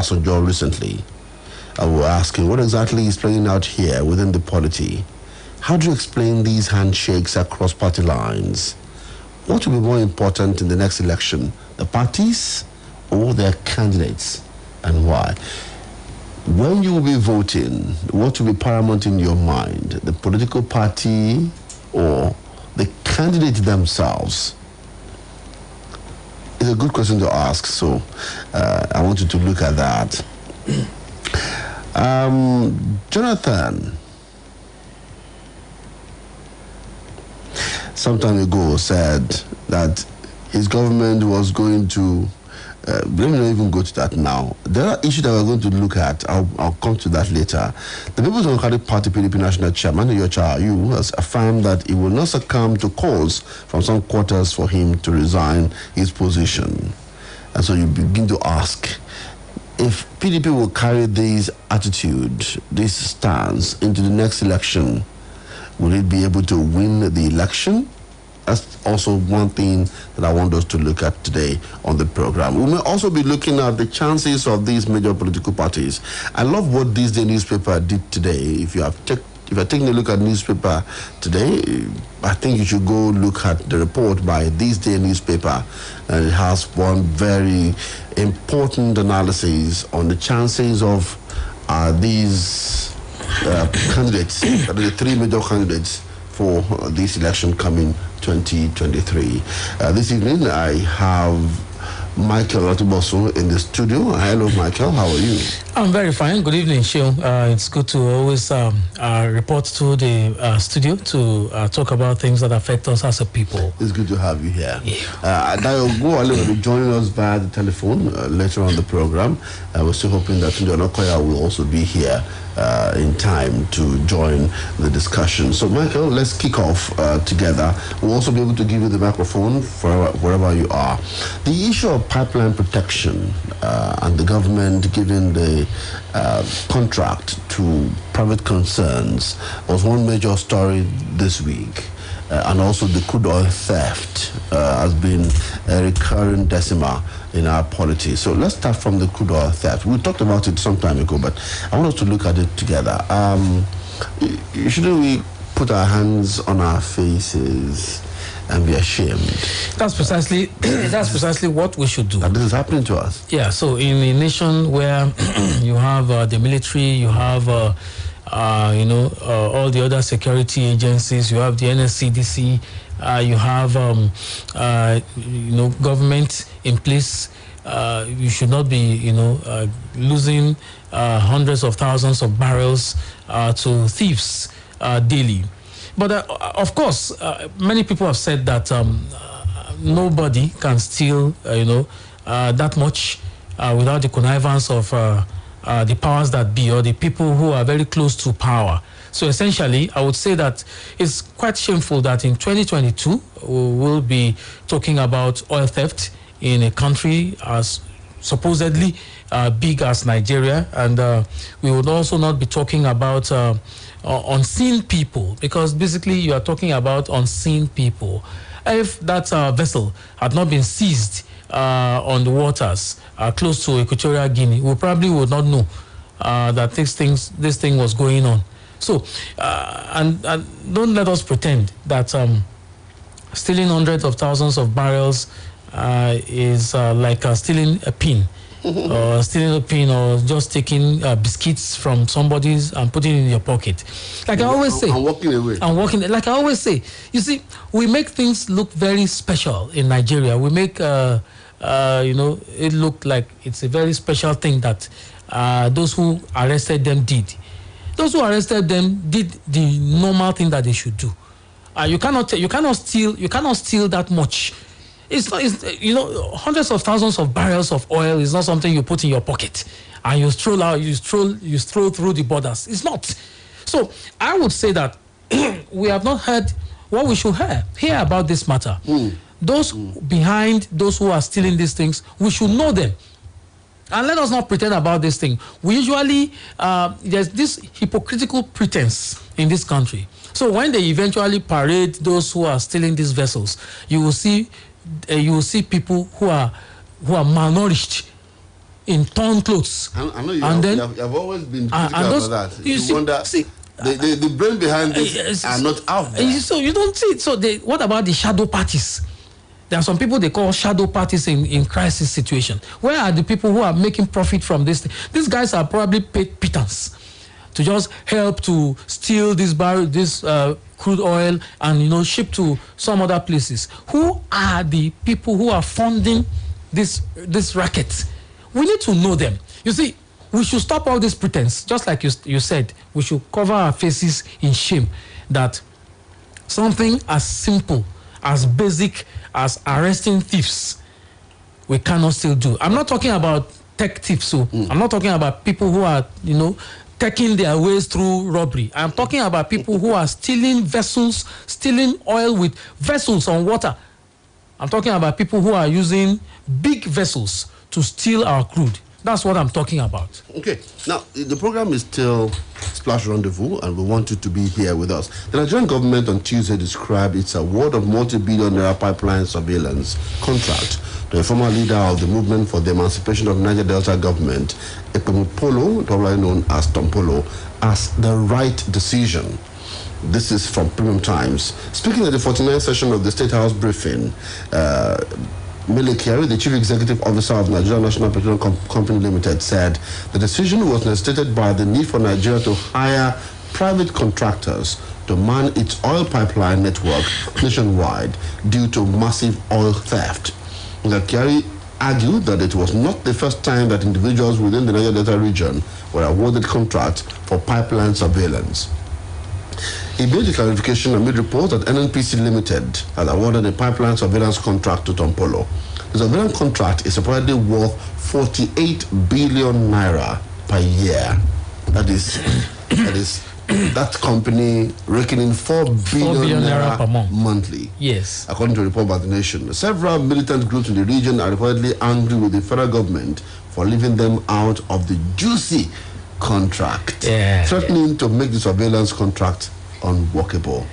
Obasanjo recently. I will ask him, what exactly is playing out here within the polity? How do you explain these handshakes across party lines? What will be more important in the next election, the parties or their candidates, and why? When you will be voting, what will be paramount in your mind, the political party or the candidates themselves? It's a good question to ask, so I want you to look at that. Jonathan, some time ago, said that his government was going to, let me not even go to that now. There are issues that we're going to look at. I'll come to that later. The People's Democratic Party PDP National Chairman, Oluwaseun, has affirmed that he will not succumb to calls from some quarters for him to resign his position. And so you begin to ask, if PDP will carry this attitude, this stance into the next election, will it be able to win the election? That's also one thing that I want us to look at today on the program. We may also be looking at the chances of these major political parties. I love what this day newspaper did today. If you're taking a look at newspaper today, I think you should go look at the report by this day newspaper. And it has one very important analysis on the chances of these candidates, the three major candidates for this election coming 2023. This evening, I have Michael Olatunbosun in the studio. Hello, Michael. How are you? I'm very fine. Good evening, Seun. It's good to always report to the studio to talk about things that affect us as a people. It's good to have you here. Yeah. Dayo will be joining us via the telephone later on the program. We're still hoping that Tunde Onokoya will also be here in time to join the discussion. So, Michael, let's kick off together. We'll also be able to give you the microphone for wherever you are. The issue of pipeline protection and the government giving the contract to private concerns was one major story this week. And also the crude oil theft has been a recurring decima in our polity. So let's start from the crude oil theft. We talked about it some time ago, but I want us to look at it together. Shouldn't we put our hands on our faces and be ashamed? That's precisely what we should do. And this is happening to us. Yeah. So in a nation where you have the military, you have all the other security agencies, you have the NSCDC, you have government in place. You should not be losing hundreds of thousands of barrels to thieves daily. But of course, many people have said that nobody can steal that much without the connivance of the powers that be, or the people who are very close to power. So essentially, I would say that it's quite shameful that in 2022, we will be talking about oil theft in a country as supposedly big as Nigeria. And we would also not be talking about unseen people, because basically you are talking about unseen people. If that vessel had not been seized on the waters close to Equatorial Guinea, we probably would not know that this thing was going on. So, and don't let us pretend that stealing hundreds of thousands of barrels is like stealing a pin, or stealing a pin, or just taking biscuits from somebody's and putting it in your pocket. Like I always say, I'm walking away. Like I always say, you see, we make things look very special in Nigeria. We make it look like it's a very special thing that those who arrested them did. Those who arrested them did the normal thing that they should do. You cannot steal that much. It's not, hundreds of thousands of barrels of oil is not something you put in your pocket and you stroll through the borders. It's not. So I would say that we have not heard what we should hear about this matter. Those behind those who are stealing these things, we should know them. And let us not pretend about this thing. We usually, there's this hypocritical pretense in this country. So when they eventually parade those who are stealing these vessels, you will see people who are malnourished. in torn clothes. I know you have always been critical about that. You wonder, the brain behind this are not out there. So you don't see it. So what about the shadow parties? There are some people they call shadow parties in crisis situation. Where are the people who are making profit from this? These guys are probably paid pittance to just help to steal this crude oil and ship to some other places. Who are the people who are funding this racket? We need to know them. You see, we should stop all this pretense. Just like you said, we should cover our faces in shame that something as simple, as basic as arresting thieves, we cannot still do. I'm not talking about tech thieves. So I'm not talking about people who are, taking their ways through robbery. I'm talking about people who are stealing vessels, stealing oil with vessels on water. I'm talking about people who are using big vessels to steal our crude. That's what I'm talking about. Okay. Now, the program is still Splash Rendezvous, and we want you to be here with us. The Nigerian government on Tuesday described its award of multi-billion naira pipeline surveillance contract to a former leader of the movement for the emancipation of Niger Delta government, Polo, probably known as Tompolo, as the right decision. This is from Premium Times. Speaking at the 49th session of the State House briefing, Militant, the Chief Executive Officer of Nigeria National Petroleum Company Limited, said the decision was necessitated by the need for Nigeria to hire private contractors to man its oil pipeline network nationwide due to massive oil theft. Militant argued that it was not the first time that individuals within the Niger Delta region were awarded contracts for pipeline surveillance. He made the clarification amid reports that NNPC Limited had awarded a pipeline surveillance contract to Tompolo. The surveillance contract is apparently worth 48 billion naira per year. That company reckoning 4 billion naira per month. Monthly. Yes. According to a report by The Nation. Several militant groups in the region are reportedly angry with the federal government for leaving them out of the juicy contract, threatening to make the surveillance contract unworkable.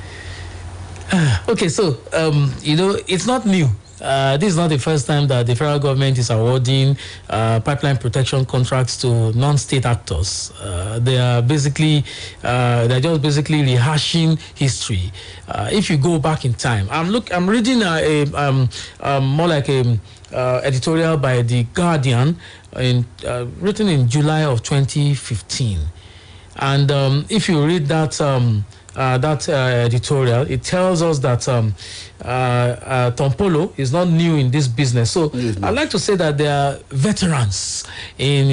Okay, so it's not new. This is not the first time that the federal government is awarding pipeline protection contracts to non-state actors. They are just basically rehashing history. If you go back in time, I'm reading more like a editorial by The Guardian, written in July of 2015, and if you read that editorial, it tells us that Tompolo is not new in this business. So I'd like to say that they are veterans in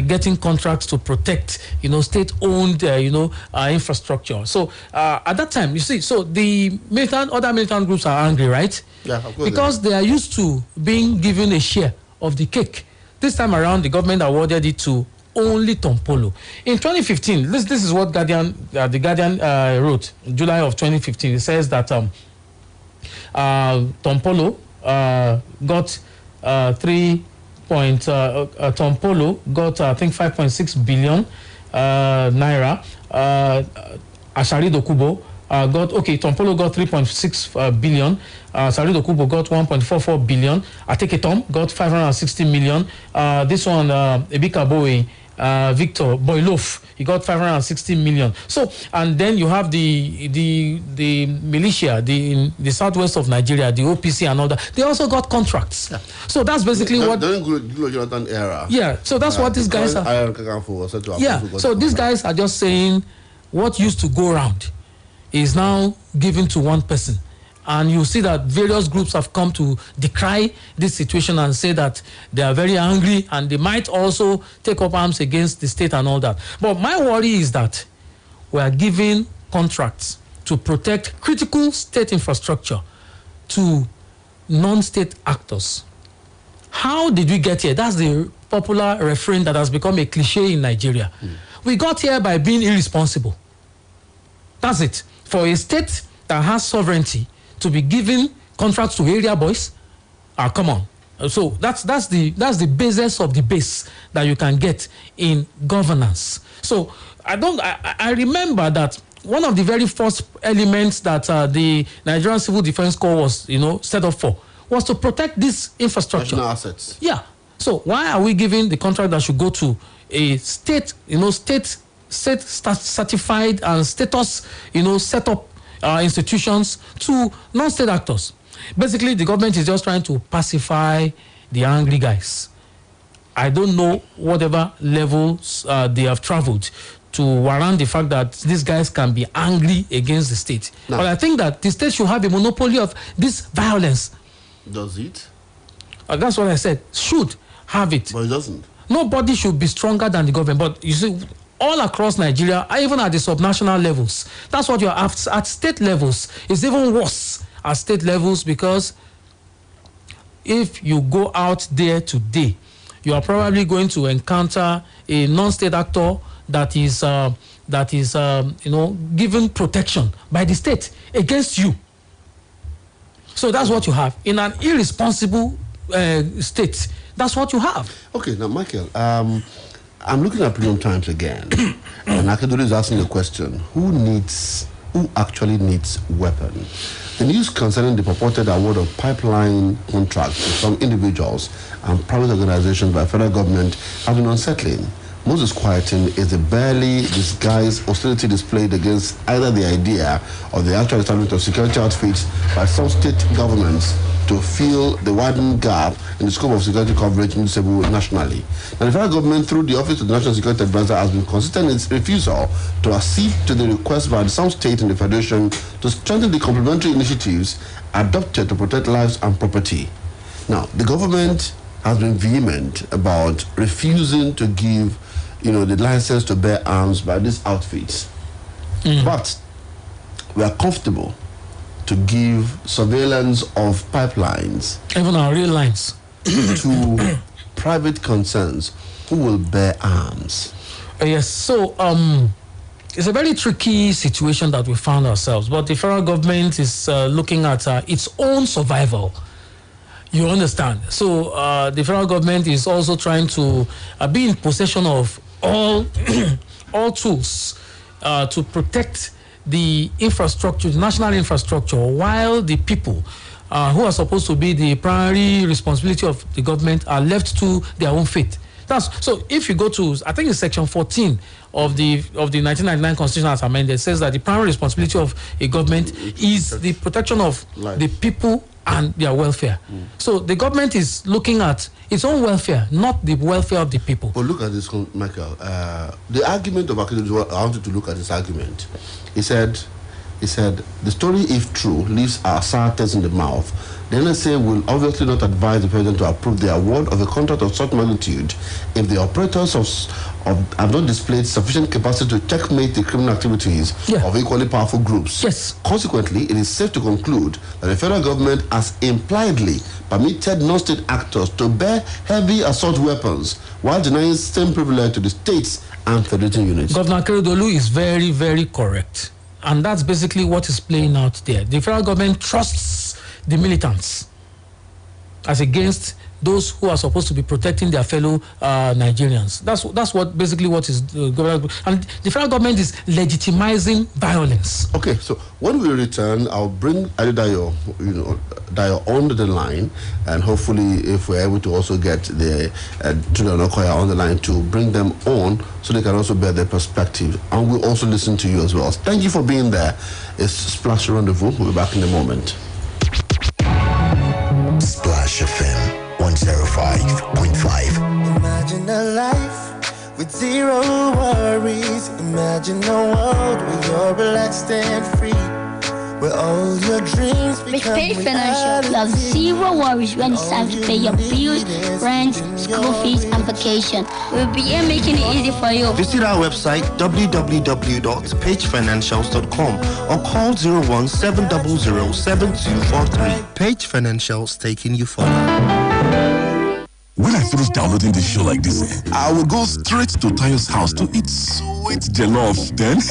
getting contracts to protect state-owned infrastructure. So at that time, you see, so the other militant groups are angry, right? Yeah, of course. Because they are used to being given a share of the cake. This time around, the government awarded it to only Tompolo. In 2015, this is what The Guardian wrote, July of 2015. It says that Tompolo got Tompolo got I think 5.6 billion naira. Ashari Dokubo Tompolo got 3.6 billion. Sarido Kubo got 1.44 billion. Ateketom got 560 million. This one, Ebika Bowie, Victor Boylof, he got 560 million. So, and then you have the militia, in the southwest of Nigeria, the OPC and all that. They also got contracts. Yeah. So that's basically what. During Goodluck Jonathan era. Yeah. So that's what these guys are. Yeah. So these guys are just saying what used to go around is now given to one person. And you see that various groups have come to decry this situation and say that they are very angry and they might also take up arms against the state and all that. But my worry is that we are giving contracts to protect critical state infrastructure to non-state actors. How did we get here? That's the popular refrain that has become a cliche in Nigeria. We got here by being irresponsible. That's it. For a state that has sovereignty to be giving contracts to area boys, come on. So that's the basis of the base that you can get in governance. So I remember that one of the very first elements that the Nigerian Civil Defense Corps was set up for was to protect this infrastructure. National assets. Yeah. So why are we giving the contract that should go to a state, state certified and status, set up institutions to non-state actors? Basically, the government is just trying to pacify the angry guys. I don't know whatever levels they have traveled to warrant the fact that these guys can be angry against the state. No. But I think that the state should have a monopoly of this violence. Does it? That's what I said. Should have it. But it doesn't. Nobody should be stronger than the government. But you see, all across Nigeria, even at the subnational levels, that's what you're at state levels. It's even worse at state levels, because if you go out there today, you are probably going to encounter a non-state actor that is given protection by the state against you. So that's what you have in an irresponsible state. That's what you have. Okay, now Michael, I'm looking at Premium Times again, and Akinola is asking a question: who actually needs weapon? The news concerning the purported award of pipeline contracts to some individuals and private organizations by federal government has been unsettling. Most disquieting is the barely disguised hostility displayed against either the idea or the actual establishment of security outfits by some state governments to fill the widening gap in the scope of security coverage noticeable nationally. Now, the federal government, through the Office of the National Security Advisor, has been consistent in its refusal to accede to the request by some state in the Federation to strengthen the complementary initiatives adopted to protect lives and property. Now, the government has been vehement about refusing to give, the license to bear arms by these outfits. But we are comfortable to give surveillance of pipelines, even our rail lines, to private concerns who will bear arms. Yes, so it's a very tricky situation that we found ourselves, but the federal government is looking at its own survival. You understand? So the federal government is also trying to be in possession of all tools to protect the infrastructure, the national infrastructure, while the people who are supposed to be the primary responsibility of the government are left to their own fate. So if you go to, I think it's section 14 of the 1999 Constitution as amended, says that the primary responsibility of a government is the protection of the people and their welfare. So the government is looking at its own welfare, not the welfare of the people. But look at this, Michael. The argument of Akinola, I wanted to look at this argument. He said, the story, if true, leaves our sour taste in the mouth. The NSA will obviously not advise the president to approve the award of a contract of such magnitude if the operators have not displayed sufficient capacity to checkmate the criminal activities of equally powerful groups. Yes. Consequently, it is safe to conclude that the federal government has impliedly permitted non-state actors to bear heavy assault weapons while denying same privilege to the states and federating units. Governor Crude Oil is very, very correct. And that's basically what is playing out there. The federal government trusts the militants as against those who are supposed to be protecting their fellow Nigerians. That's what basically what is going on. And the federal government is legitimizing violence. Okay, so when we return, I'll bring Adedayo, Dayo on the line, and hopefully if we're able to also get the Julian Okoya on the line to bring them on so they can also bear their perspective. And we'll also listen to you as well. Thank you for being there. It's Splash Rendezvous. We'll be back in a moment. Splash FM 105.5. Imagine a life with zero worries. Imagine a world where you're relaxed and free, where all your dreams become With Page Financial, you have zero worries when it's time to pay your bills, rent, school fees, and vacation. We'll be here making it easy for you. Visit our website www.pagefinancials.com or call 017007243. Page Financials, taking you further. When I finish downloading this show like this, I will go straight to Tayo's house to eat sweet jollof, then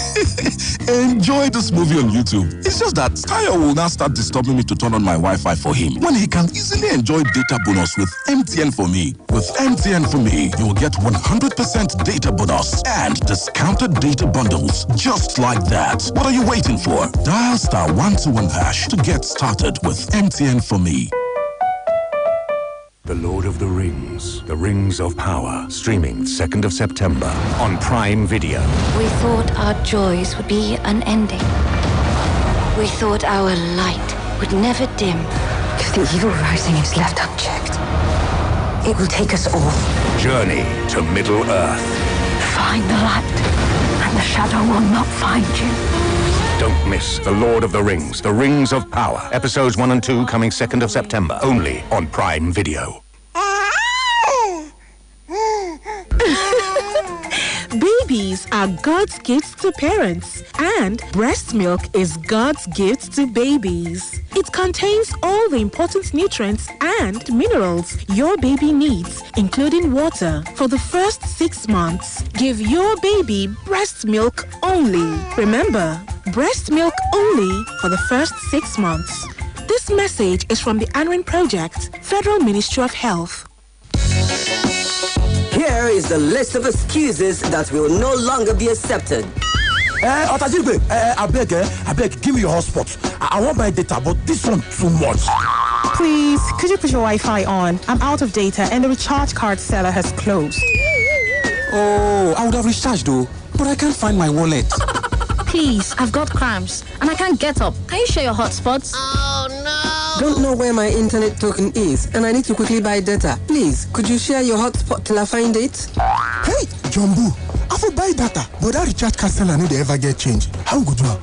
enjoy this movie on YouTube. It's just that Tayo will now start disturbing me to turn on my Wi-Fi for him when he can easily enjoy data bonus with MTN for me. With MTN for me, you will get 100% data bonus and discounted data bundles just like that. What are you waiting for? Dial *121# to get started with MTN for me. The Lord of the Rings, The Rings of Power, streaming 2nd of September on Prime Video. We thought our joys would be unending. We thought our light would never dim. If the evil rising is left unchecked, it will take us all. Journey to Middle-earth. Find the light, and the shadow will not find you. Don't miss The Lord of the Rings, The Rings of Power. Episodes 1 and 2 coming 2nd of September, only on Prime Video. Babies are God's gifts to parents, and breast milk is God's gift to babies. It contains all the important nutrients and minerals your baby needs, including water, for the first 6 months. Give your baby breast milk only. Remember, breast milk only for the first 6 months. This message is from the ANRIN Project, Federal Ministry of Health. Here is the list of excuses that will no longer be accepted. I beg, give me your hotspot. I want my data, but this one too much. Please, could you put your Wi-Fi on? I'm out of data and the recharge card seller has closed. Oh, I would have recharged though, but I can't find my wallet. Please, I've got cramps and I can't get up. Can you share your hotspots? Oh no! Don't know where my internet token is and I need to quickly buy data. Please, could you share your hotspot till I find it? Hey, Jumbo, I will buy data, but that recharge card seller no dey ever get change. How good you?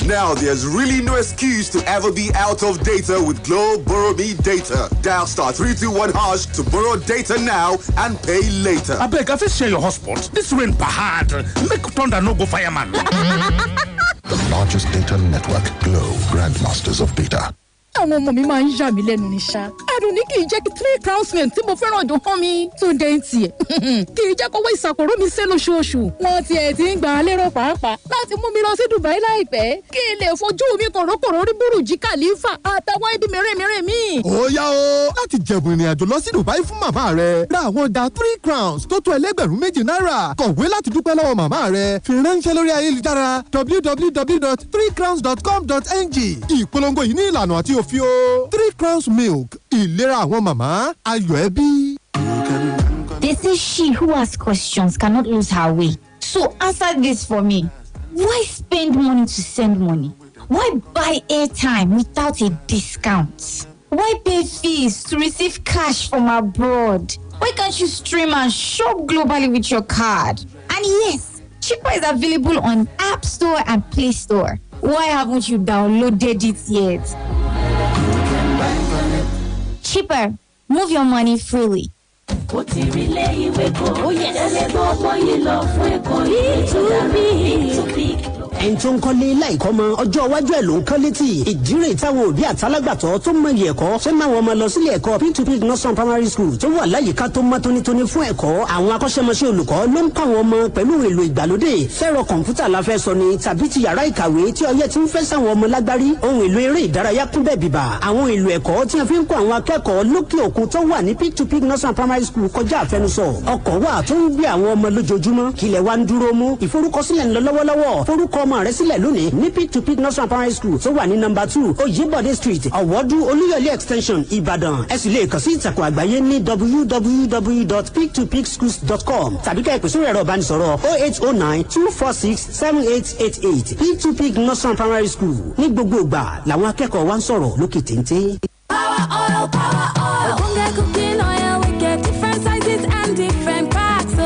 Now there's really no excuse to ever be out of data with Glow Borrow Me Data. Dial *321# to borrow data now and pay later. I beg, I fit share your hotspot. This rain bahad. Make thunder no go fireman. The largest data network, Glow, grandmasters of data. Àwọn ọmọ mi máa ń yà mí lẹ́nu ní ṣá. Ẹ̀rù ní kì í jẹ́ kí 3 crowns milk tí mo fẹ́ràn dùn hàn mi. Tó dé ń tiẹ̀. Kì í jẹ́ kówó ìsàkóró mi sé lóṣooṣù. Wọ́n tiẹ̀ ti ń gbà á lérò pàápàá láti mú mi lọ sí Dubai láìpẹ́. Kí n lè fojú mi kòrókòró rí Burj Khalifa àtàwọn ibi mèremère mi. Ó yá o, láti jẹ̀bùn ìrìn àjò lọ sí Dubai fún màmá rẹ̀. Ra àwọn ọjà 3 crowns tó tó $2,000 náírà. Kọ̀wé láti dúpẹ́ lọ́wọ́ màmá rẹ̀. Fi ránṣẹ́ lórí ayélujára www.3crowns.com.ng. Ìpolongo yìí ní ìlànà àti òfin o. 3 crowns milk, ìlera àwọn màmá, ayọ̀ ẹbí. They say she who asks questions cannot lose her way. So answer this for me. Why spend money to send money? Why buy airtime without a discount? Why pay fees to receive cash from abroad? Why can't you stream and shop globally with your card? And yes, Cheaper is available on App Store and Play Store. Why haven't you downloaded it yet? Cheaper, move your money freely. ẹni tó ń kọ́lé láìkọ́ mọ ọjọ́ iwájú ẹ̀ ló ń kọ́ létí ìdírè táwọn òbí àtàlágbàtọ́ tó mọyì ẹ̀kọ́ ṣé máa wọn ọmọ lọ sílé ẹ̀kọ́ P2P Nursery Primary School tó wà láyìíká tó mọ́ tónítóní fún ẹ̀kọ́ àwọn akọ́ṣẹ́mọṣẹ́ olùkọ́ ló ń kọ́ àwọn ọmọ pẹ̀lú èlò ìgbàlódé fẹ́rọ kọ̀ǹpútà la fẹ́ sọ ni tàbí ti yàrá ìkàwé tí ọyẹ́ ti ń fẹ́ sáwọn ọmọ lágbárí ohun èlò eré ìdárayá kún bẹ́ẹ̀ bíbà àwọn èlò ẹ̀kọ́ tí wọ́n fi ń kọ́ àwọn akẹ́kọ̀ọ́ lókè òkun tó wà ní P2P Nursery Primary School kọjá àfẹnusọ ọkọ̀ wà tó ń gbé àwọn ọmọ lójoojúmọ́ kílẹ̀ wa ń dúró mú ìforúkọsílẹ̀ ń lọ lọ́wọ́lọ́wọ́ forúkọ ọmọ rẹ sílẹ̀ lónìí ní P2P Nursery Primary School tó wà ní number 2 Oyèbọ̀dé Street Ọ̀wọ́dú Olúyọ̀lé Extension Ìbàdàn ẹ sì lè kàn sí ìtàkùn àgbáyé ní www.p2pschools.com tàbí ká ẹ pè sórí ẹ̀rọ ìbánisọ̀rọ̀ 08092467888 P2P Nursery Primary School ní gbogbo ìgbà làwọn akẹ́kọ̀ọ́ wa ń sọ̀rọ̀ lókè téńté. Power oil, power oil. Bunga cooking oil, we get different sizes and different packs. Oh,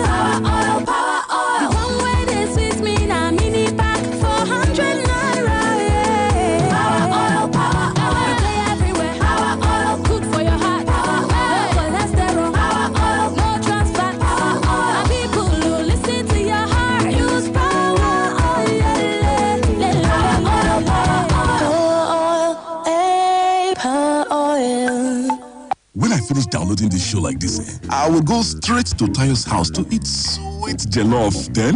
power oil, power oil. The one where they sweet me na mini pack 400 naira. Yeah. Power oil, power oil. You play everywhere. Power oil, good for your heart. Power oil, no cholesterol. Power oil, no trans fat. Power oil, and people who listen to your heart use power oil. When I finish downloading this show like this, I will go straight to Tayo's house to eat sweet jollof. Then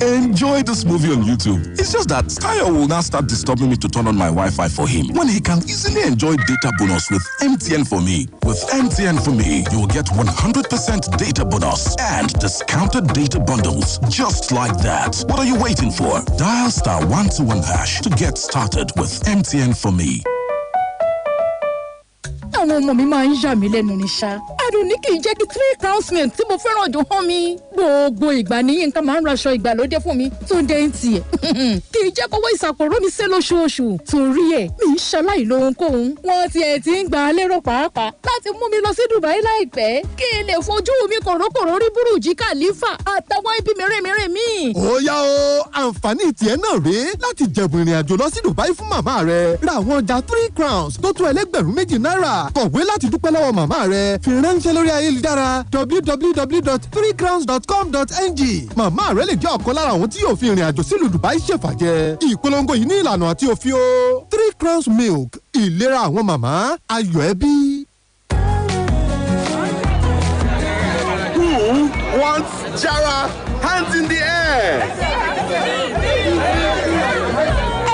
enjoy this movie on YouTube. It's just that Tayo will now start disturbing me to turn on my Wi-Fi for him when he can easily enjoy data bonus with MTN for me. With MTN for me, you will get 100% data bonus and discounted data bundles just like that. What are you waiting for? Dial *121# to get started with MTN for me. àwọn ọmọ mi máa ń yà mí lẹ́nu ní ṣá. Adùn ní kì í jẹ́ kí 3 crowns milk tí mo fẹ́ràn jù hàn mi. Gbogbo ìgbà ní Yínká máa ń raṣọ ìgbàlódé fún mi tó dé ń tiẹ̀. Kì í jẹ́ kówó ìsàpòrò mi sé lóṣooṣù. Torí ẹ̀ mi ń ṣaláì lóhunkóhun. Wọ́n tiẹ̀ ti ń gbà á lérò pàápàá láti mú mi lọ sí Dubai láìpẹ́. Kí n lè fojú mi kòrókòró rí Búrùjí Khalifa àtàwọn ibi mèremère míì. Ó yá o, àǹfààní tiẹ̀ náà rèé láti jẹ̀bù ìrìn àjò lọ sí Dubai fún màmá rẹ̀. Ra àwọn ọjà 3 crowns tó tó ẹlẹ́gbẹ̀rún méjì náírà. Kọ̀wé láti dúpẹ́ lọ́wọ́ màmá rẹ̀. Fi ránṣẹ́ lórí ayélujára www.3crowns.com.ng. Màmá rẹ̀ lè jẹ́ ọ̀kan lára àwọn tí yóò fi ìrìn àjò sílùú Dubai ṣèfàjẹ́. Ìpolongo yìí ní ìlànà àti òfin o. 3 crowns milk, ìlera àwọn màmá, ayọ̀ ẹbí. Who wants Jara? Hands in the air!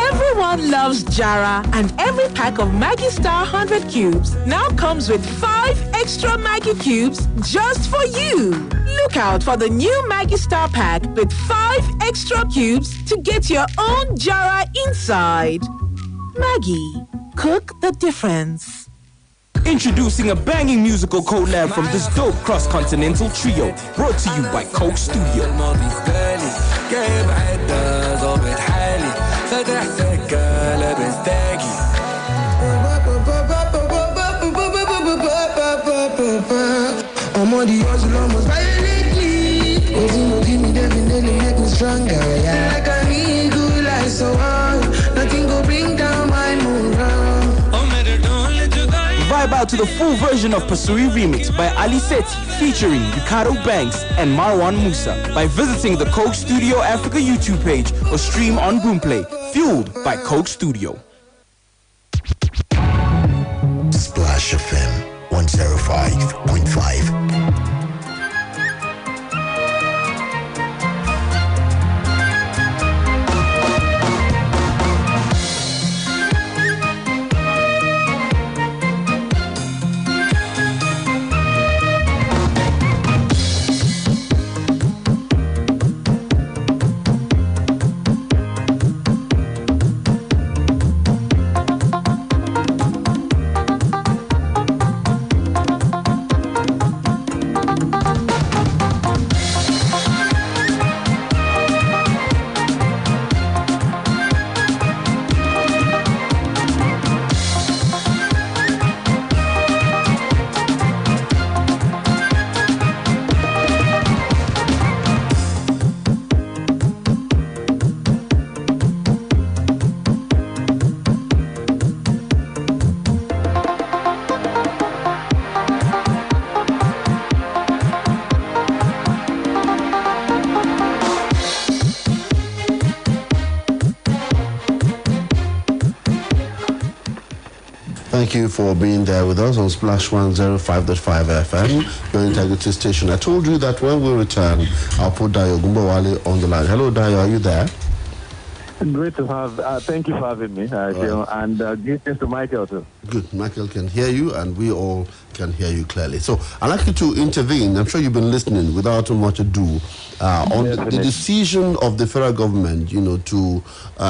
Everyone loves Jara, and every pack of Maggi Star 100 cubes now comes with 5 extra Maggi cubes just for you. Look out for the new Maggi Star pack with 5 extra cubes to get your own Jara inside. Maggi, cook the difference. Introducing a banging musical collab from this dope cross-continental trio, brought to you by Coke Studio. I'm on the hustle almost violently. Cause you know, give me definitely make me stronger. Yeah, like an eagle, I so on. Nothing go bring down my morale. Vibe out to the full version of Pasuri Remix by Ali Seti featuring Ricardo Banks and Marwan Musa by visiting the Coke Studio Africa YouTube page or stream on Boomplay. Fueled by Coke Studio. Splash FM 105.5. Thank you for being there with us on Splash 105.5 FM, your integrity station. I told you that when we return, I'll put Dayo Gumbawale on the line. Hello, Dayo, are you there? Great to have. Thank you for having me, and greetings to Michael too. Good. Michael can hear you, and we all can hear you clearly. So I'd like you to intervene. I'm sure you've been listening without too much ado on the decision of the federal government, to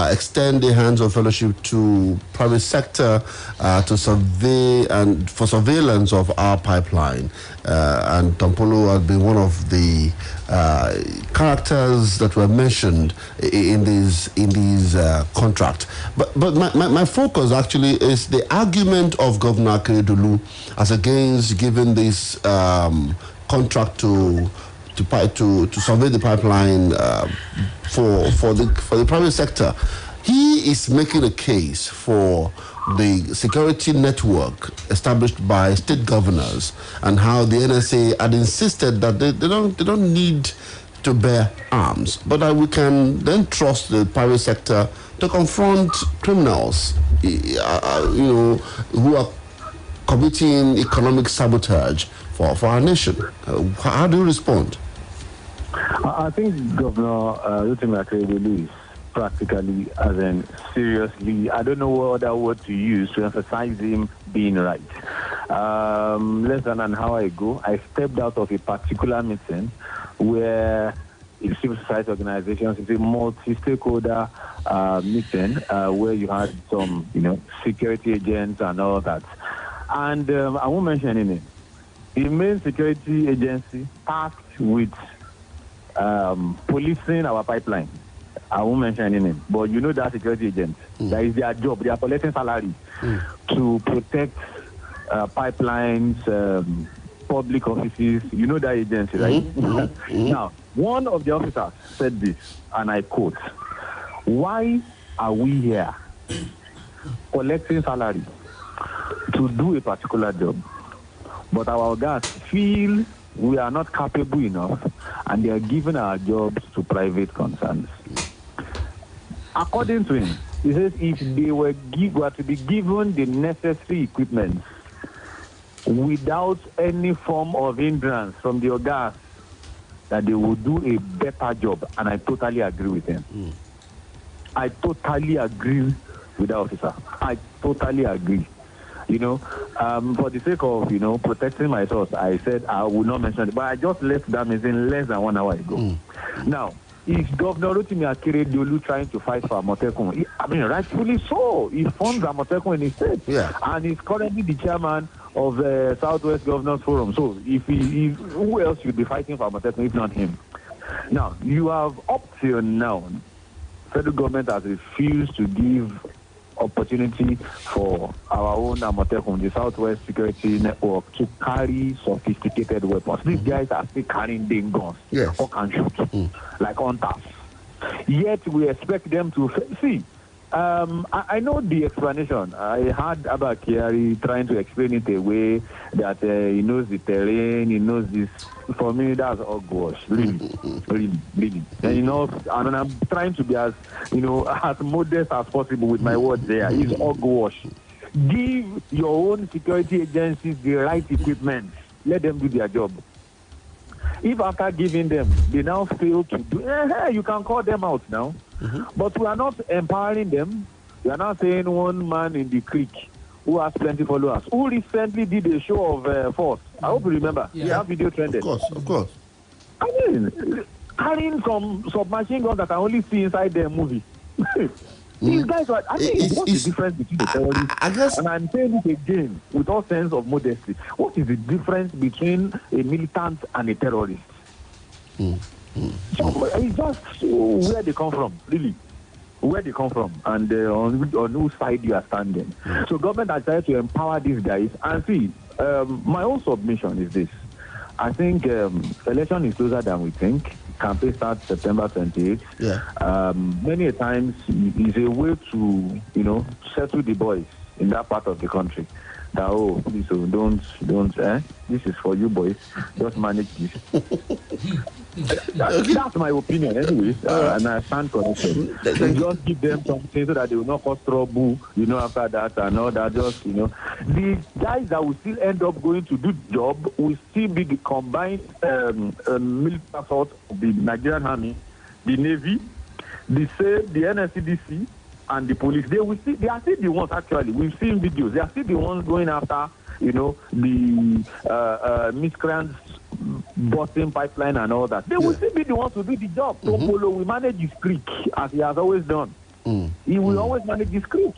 extend the hands of fellowship to private sector to survey and for surveillance of our pipeline. And Tompolo has been one of the characters that were mentioned in these contract. But my focus actually is the argument of Governor Akeredolu as against giving this contract to survey the pipeline for the private sector. He is making a case for the security network established by state governors and how the NSA had insisted that they don't need to bear arms, but we can then trust the private sector to confront criminals, who are committing economic sabotage for our nation. How do you respond? I think Governor Rotimi Akeredolu is practically, as in seriously, I don't know what other word to use to emphasize him being right. Less than an hour ago, I stepped out of a particular meeting where in civil society organizations, it's a multi-stakeholder meeting where you had some, security agents and all that. And I won't mention any name. The main security agency tasked with policing our pipeline. I won't mention any name, but you know that security agents. That is their job. They are collecting salary to protect pipelines, public offices. You know that agency, right? Now, one of the officers said this, and I quote, "Why are we here collecting salary to do a particular job, but our guys feel we are not capable enough, and they are giving our jobs to private concerns?" According to him, he says if they were to be given the necessary equipment without any form of hindrance from the gas, that they would do a better job. And I totally agree with him. I totally agree with the officer. I totally agree. You know, for the sake of, protecting my source, I said I will not mention it. But I just left that meeting less than 1 hour ago. Now, is Governor Rotimi Akeredolu trying to fight for Amotekun? I mean, rightfully so. He funds Amotekun in his state. Yeah. And he's currently the chairman of the Southwest Governors Forum. So who else should be fighting for Amotekun if not him? Now, you have up till now, federal government has refused to give opportunity for our own Amotekun, the Southwest Security Network, to carry sophisticated weapons. These guys are still carrying ding guns, or can shoot, like hunters. Yet we expect them to see. I know the explanation. I heard Abba Kyari trying to explain it away, that he knows the terrain, he knows this. For me, that's hogwash, really. And and I'm trying to be as modest as possible with my words there. It's hogwash. Give your own security agencies the right equipment. Let them do their job. If after giving them, they now fail to do, you can call them out now. But we are not empowering them. We are not saying one man in the creek who has plenty followers, who recently did a show of force. I hope you remember. That video trended. Of course. I mean, carrying some submachine guns that I only see inside their movie. These guys are, what's the difference between the terrorists? And I'm saying it again with all sense of modesty. What is the difference between a militant and a terrorist? So it's just where they come from, really. Where they come from and on whose side you are standing. So government has tried to empower these guys. And see, my own submission is this. I think election is closer than we think. Campaign starts September 28th. Many a times it's a way to, settle the boys in that part of the country. That, please, don't, this is for you boys. Just manage this. That's my opinion anyway, and I stand corrected. Just give them something so that they will not cause trouble, after that and all that. Just, the guys that will still end up going to do the job will still be the combined military force of the Nigerian Army, the Navy, the NSCDC, and the police. They are still the ones, actually. We've seen videos. They are still the ones going after, the miscreants busting pipeline and all that. They will still be the ones to do the job. Tompolo will manage his creek, as he has always done. He will always manage his creek.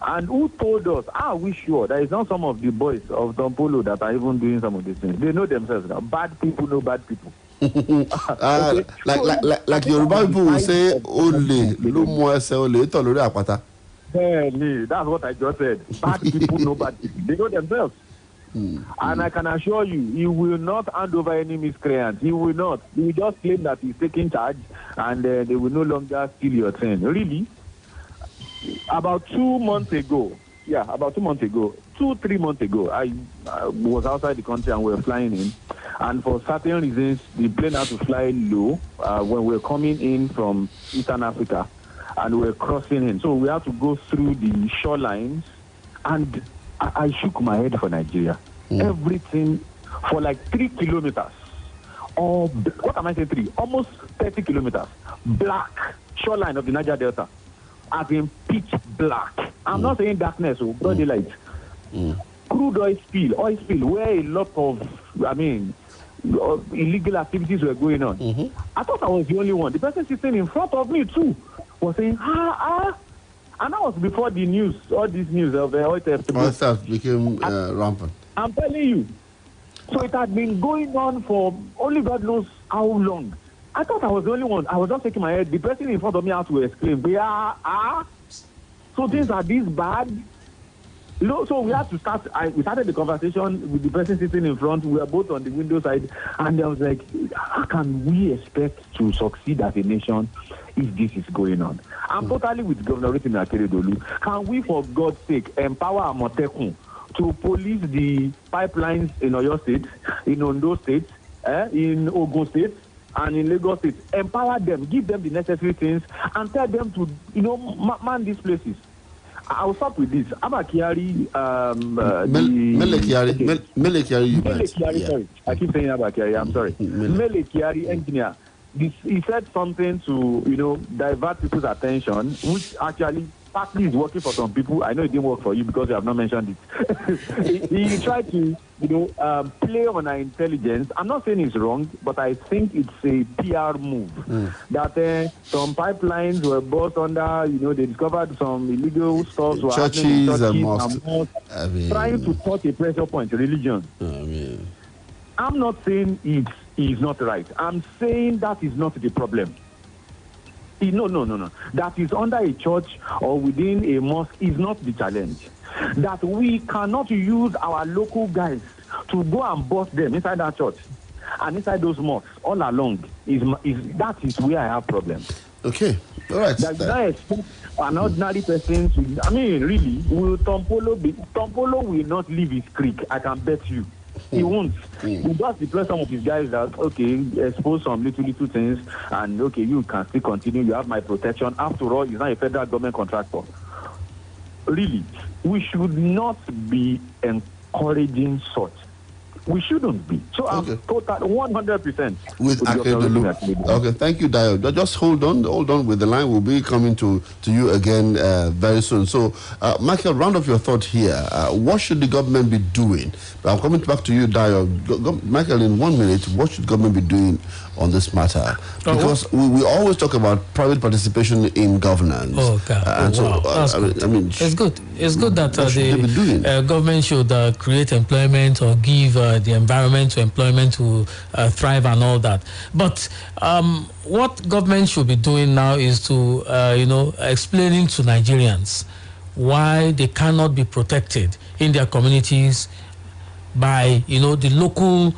And who told us? We sure there is not some of the boys of Tompolo that are even doing some of these things. They know themselves now. Bad people know bad people. Okay. Like Yoruba people will say, "Ole, lo mo ese ole to lori apata." That's what I just said. Bad people know bad people. They know themselves. And I can assure you, he will not hand over any miscreants. He will not. He will just claim that he's taking charge, and they will no longer steal your train. Really? About 2 months ago, 2-3 months ago, I was outside the country and we were flying in. And for certain reasons, the plane had to fly low when we were coming in from Eastern Africa and we were crossing in. So we had to go through the shorelines, and I shook my head for Nigeria. Everything for like 3 kilometers. What am I saying 3? Almost 30 kilometers. Black shoreline of the Niger Delta. As in pitch black. I'm not saying darkness, broad daylight. Crude oil spill, where a lot of, illegal activities were going on. I thought I was the only one. The person sitting in front of me too was saying, And that was before the news, all these news of oil theft. Oil theft became rampant. I'm telling you. So it had been going on for only God knows how long. I thought I was the only one. I was just shaking my head. The person in front of me had to exclaim, so things are this bad? You know, so we had to start. We started the conversation with the person sitting in front. We were both on the window side. And I was like, how can we expect to succeed as a nation if this is going on? I'm totally with Governor Rotimi Akeredolu. Can we, for God's sake, empower Amotekun to police the pipelines in Oyo State, in Ondo State, in Ogun State, and in Lagos State? Empower them, give them the necessary things, and tell them to, man these places. I'll stop with this. Abba Kyari, Mele Kyari, sorry. I keep saying Abba Kyari, I'm sorry. Mele Kyari, engineer. He said something to, divert people's attention, which actually partly is working for some people. I know it didn't work for you because you have not mentioned it. he tried to, play on our intelligence. I'm not saying it's wrong, but I think it's a PR move. That some pipelines were bought under, they discovered some illegal stuff. Churches and mosques. Trying to touch a pressure point, religion. I'm not saying it is not right. I'm saying that is not the problem. No. That is under a church or within a mosque is not the challenge. That we cannot use our local guys to go and bust them inside that church and inside those mosques all along. That is where I have problems. Okay, all right. That I expect an ordinary person to. Really, will Tompolo will not leave his creek. I can bet you. He won't. He just deploy some of his guys that, expose some little things, and you can still continue. You have my protection. After all, he's not a federal government contractor. Really, we should not be encouraging such. We shouldn't be. So I'm total 100% with Akeredolu. Okay, thank you, Dayo. Just hold on with the line. We'll be coming to you again very soon. So, Michael, round up your thought here. What should the government be doing? I'm coming back to you, Dayo. Michael, in 1 minute, what should government be doing on this matter? Because we always talk about private participation in governance. It's good. It's good that the government should create employment or give the environment to employment to thrive and all that. But what government should be doing now is to, explaining to Nigerians why they cannot be protected in their communities by, the local,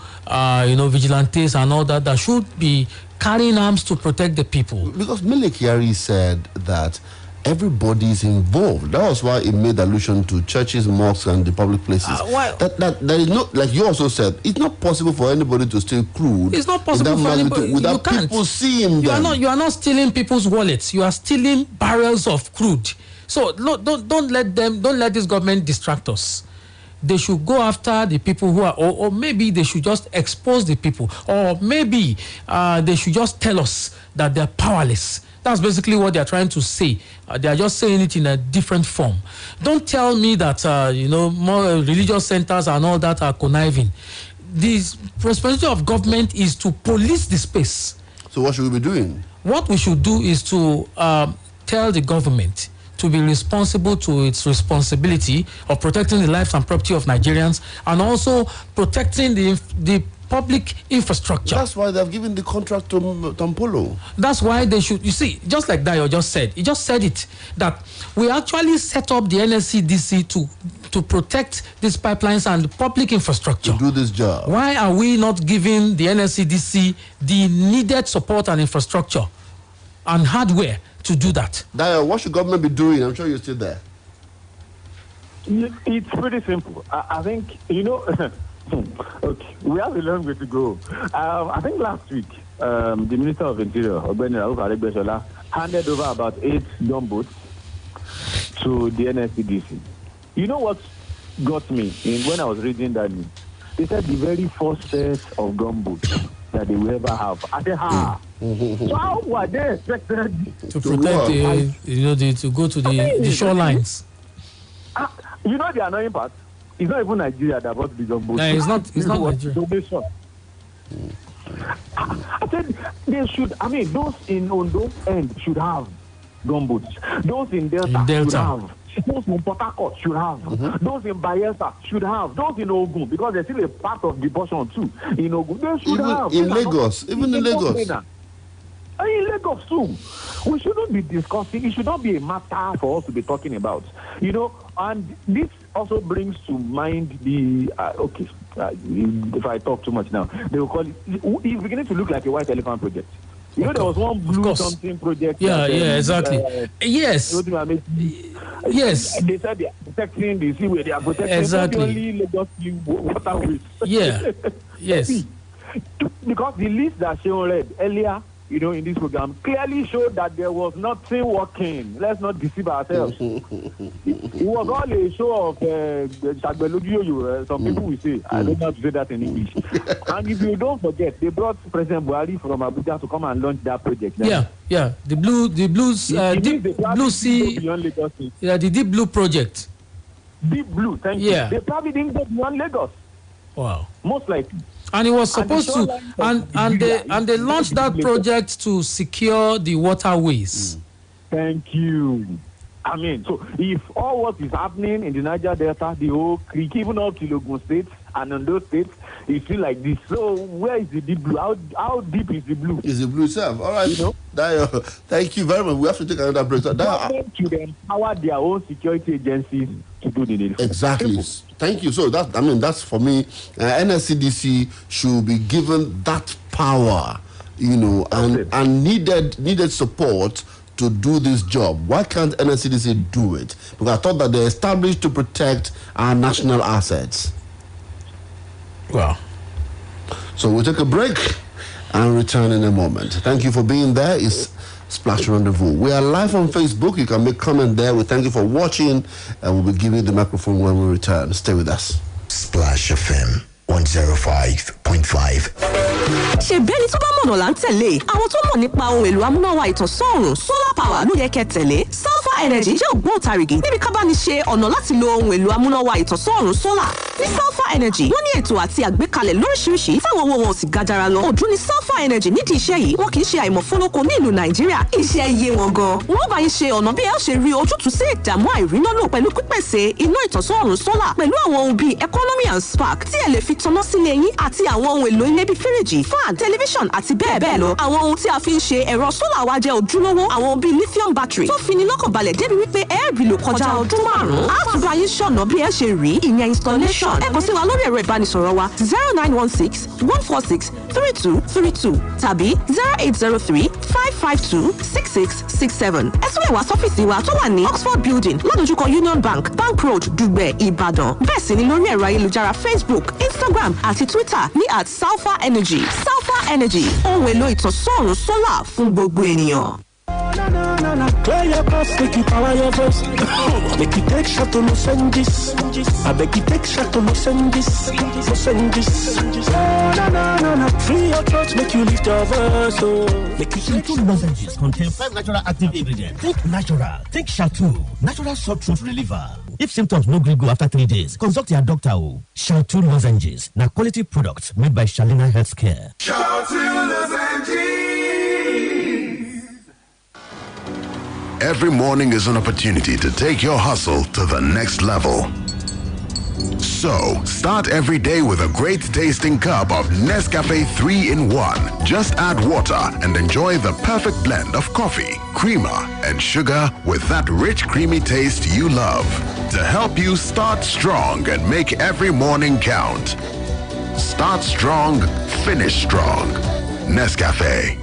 vigilantes and all that should be carrying arms to protect the people. Because Mele Kyari said that everybody is involved. That was why it made allusion to churches, mosques, and the public places. That is not, like you also said, it's not possible for anybody to steal crude. It's not possible for anybody without people seeing them. You are not stealing people's wallets. You are stealing barrels of crude. So don't let this government distract us. They should go after the people who are, or maybe they should just expose the people, or maybe they should just tell us that they're powerless. That's basically what they're trying to say. They are just saying it in a different form. Don't tell me that, more religious centers and all that are conniving. The responsibility of government is to police the space. So what should we be doing? What we should do is to tell the government to be responsible to its responsibility of protecting the lives and property of Nigerians and also protecting the public infrastructure. That's why they've given the contract to Tompolo. That's why they should, you see, just like Dayo just said, he just said it, that we actually set up the NSCDC to protect these pipelines and the public infrastructure. To do this job. Why are we not giving the NSCDC the needed support and infrastructure and hardware to do that? Dayo, what should government be doing? I'm sure you're still there. It's pretty simple. I think, okay, we have a long way to go. I think last week, the Minister of Interior, Ogbeni Rauf Aregbesola, handed over about 8 gunboats to the NSCDC. You know what got me when I was reading that news? They said the very first set of gunboats that they will ever have. I said, so how were they expected to protect to go to the shorelines? You know the annoying part? It's not even Nigeria that bought the gunboats. No, it's not Nigeria. I said they should, those in Ondo end should have. gunboats. Those in Delta should have. Those in Port Harcourt should have. Those in Bayelsa should have. Those in Ogun, because there's still a part of the portion too. In Ogun, they should have. In Lagos, even in Lagos. In Lagos too. We shouldn't be discussing. It should not be a matter for us to be talking about. And this also brings to mind the if I talk too much now, they will call it. It's beginning to look like a white elephant project. There was one blue something project. Exactly. Yes. Yes. They said they are protecting the seaway. They are protecting only Lagos waterways. Yes. Because the list that Sean read earlier, in this program, clearly showed that there was nothing working. Let's not deceive ourselves. It was all a show of some people will say. I don't know how to say that in English. And if you don't forget, they brought President Buhari from Abuja to come and launch that project. The blue sea, the Deep Blue project. Deep Blue, thank you. They probably didn't go beyond Lagos. Wow. Most likely. And it was supposed to, and they launched that project to secure the waterways. Thank you. I mean, so if all what is happening in the Niger Delta, the whole creek, even up to Ogun State and on those states, it's still like this. So where is the deep blue? How deep is the blue? Is the blue itself? All right. Dayo, thank you very much. We have to take another break. Government should empower their own security agencies to do the needful. Exactly. Thank you. So that's for me. NSCDC should be given that power, and needed support to do this job. Why can't NSCDC do it? Because I thought that they're established to protect our national assets. Wow. So we'll take a break and return in a moment. Thank you for being there. It's Splash Rendezvous. We are live on Facebook. You can make comment there. We thank you for watching, and we'll be giving you the microphone when we return. Stay with us. Splash FM 105.5. ṣèbẹ́ni tó bá mọ̀nà là ń tẹ̀lé àwọn tó mọ̀ nípa ohun èlò amúnáwá ìtànsán-òòrùn solar power ló yẹ kẹ́ tẹ̀lé. Salfa Energy jẹ́ ògbóǹtarìgì níbi ká bá ní ṣe ọ̀nà láti lo ohun èlò amúnáwá ìtànsán-òòrùn solar. Ní Salfa Energy wọ́n ní ètò àti àgbékalẹ̀ lóríṣiríṣi táwọn owó wọn ò sì gajara lọ. Òdú ni Salfa Energy nídìí iṣẹ́ yìí wọn kì í ṣe àìmọ̀fólókò ní ìlú Nàìjíríà. Iṣẹ́ yé wọn gan. Wọ́n bá yín ṣe ọ̀nà bí ẹ ó ṣe rí ojútùú sí ìdààmú àìrínálò pẹ̀lú pípèsè iná ìtànsán-òòrùn solar pẹ̀lú àwọn ohun bíi economy and spark tí ẹ lè fi tanná sílé yín àti àwọn ohun èlò ilé bíi fíríjì, fan, tẹlifíṣàn àti bẹ́ẹ̀ bẹ́ẹ̀ lọ. Àwọn ohun tí a fi ń ṣe ẹ̀rọ solar wa jẹ́ ojúlówó. Àwọn bíi lithium battery tó fi ni lọ́kànbalẹ̀ débi wípé ẹ̀ẹ́rì lò kọjá ọdún 5. A tún bá yín ṣọ̀nà bí ẹ ṣe rí ìyẹn installation. Ẹ kàn sí wa lórí ẹ̀rọ ìbánisọ̀rọ̀ wa 0916 146 3232 tàbí 0803 552 6667. Ẹ tún lè wá sọ́fíìsì wa tó wà ní Oxford Building ládojúkọ Union Bank, Bank Road, Dùgbẹ̀, Ìbàdàn. Bẹ́ẹ̀ sì ni lórí ẹ̀rọ ayélujára Facebook, Instagram àti Twitter ní @Salfa Energy. Salfa Energy, ohun èlò ìtànsán-òòrùn solar fún gbogbo ènìyàn. Clear your path, make you power your voice. Make you take shot to lozenges. I beg you take shot to lozenges. Lozenges. Free your throat, make you lift your voice. Make you take lozenges contain 5 natural active ingredients. Think natural. Think Shalto. Natural sore throat reliever. If symptoms no gree go after 3 days, consult your doctor. Shalto lozenges. Now quality products made by Shalina Healthcare. Shalto lozenges. Every morning is an opportunity to take your hustle to the next level. So, start every day with a great tasting cup of Nescafe 3-in-1. Just add water and enjoy the perfect blend of coffee, creamer, and sugar with that rich, creamy taste you love. To help you start strong and make every morning count. Start strong, finish strong. Nescafe.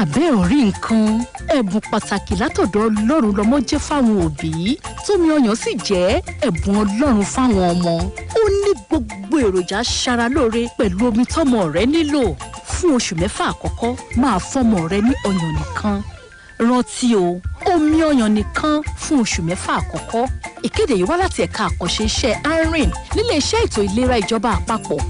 Àbẹ́ orí nǹkan ẹ̀bùn pàtàkì látọ̀dọ̀ Ọlọ́run lọ́mọ jẹ́ fáwọn òbí tómi ọyàn sì jẹ́ ẹ̀bùn Ọlọ́run fáwọn ọmọ. Ó ní gbogbo èròjà aṣara lóore pẹ̀lú omi tọ́mọ rẹ nílò. Fún oṣù 6 àkọ́kọ́ máa fọ́mọ rẹ ní ọyàn nìkan. Rántí o, omi ọyàn nìkan fún oṣù 6 àkọ́kọ́. Ìkéde yìí wá láti ẹ̀ka àkànṣe iṣẹ́ IRIN nílé iṣẹ́ ètò ìlera ìjọba àpapọ̀.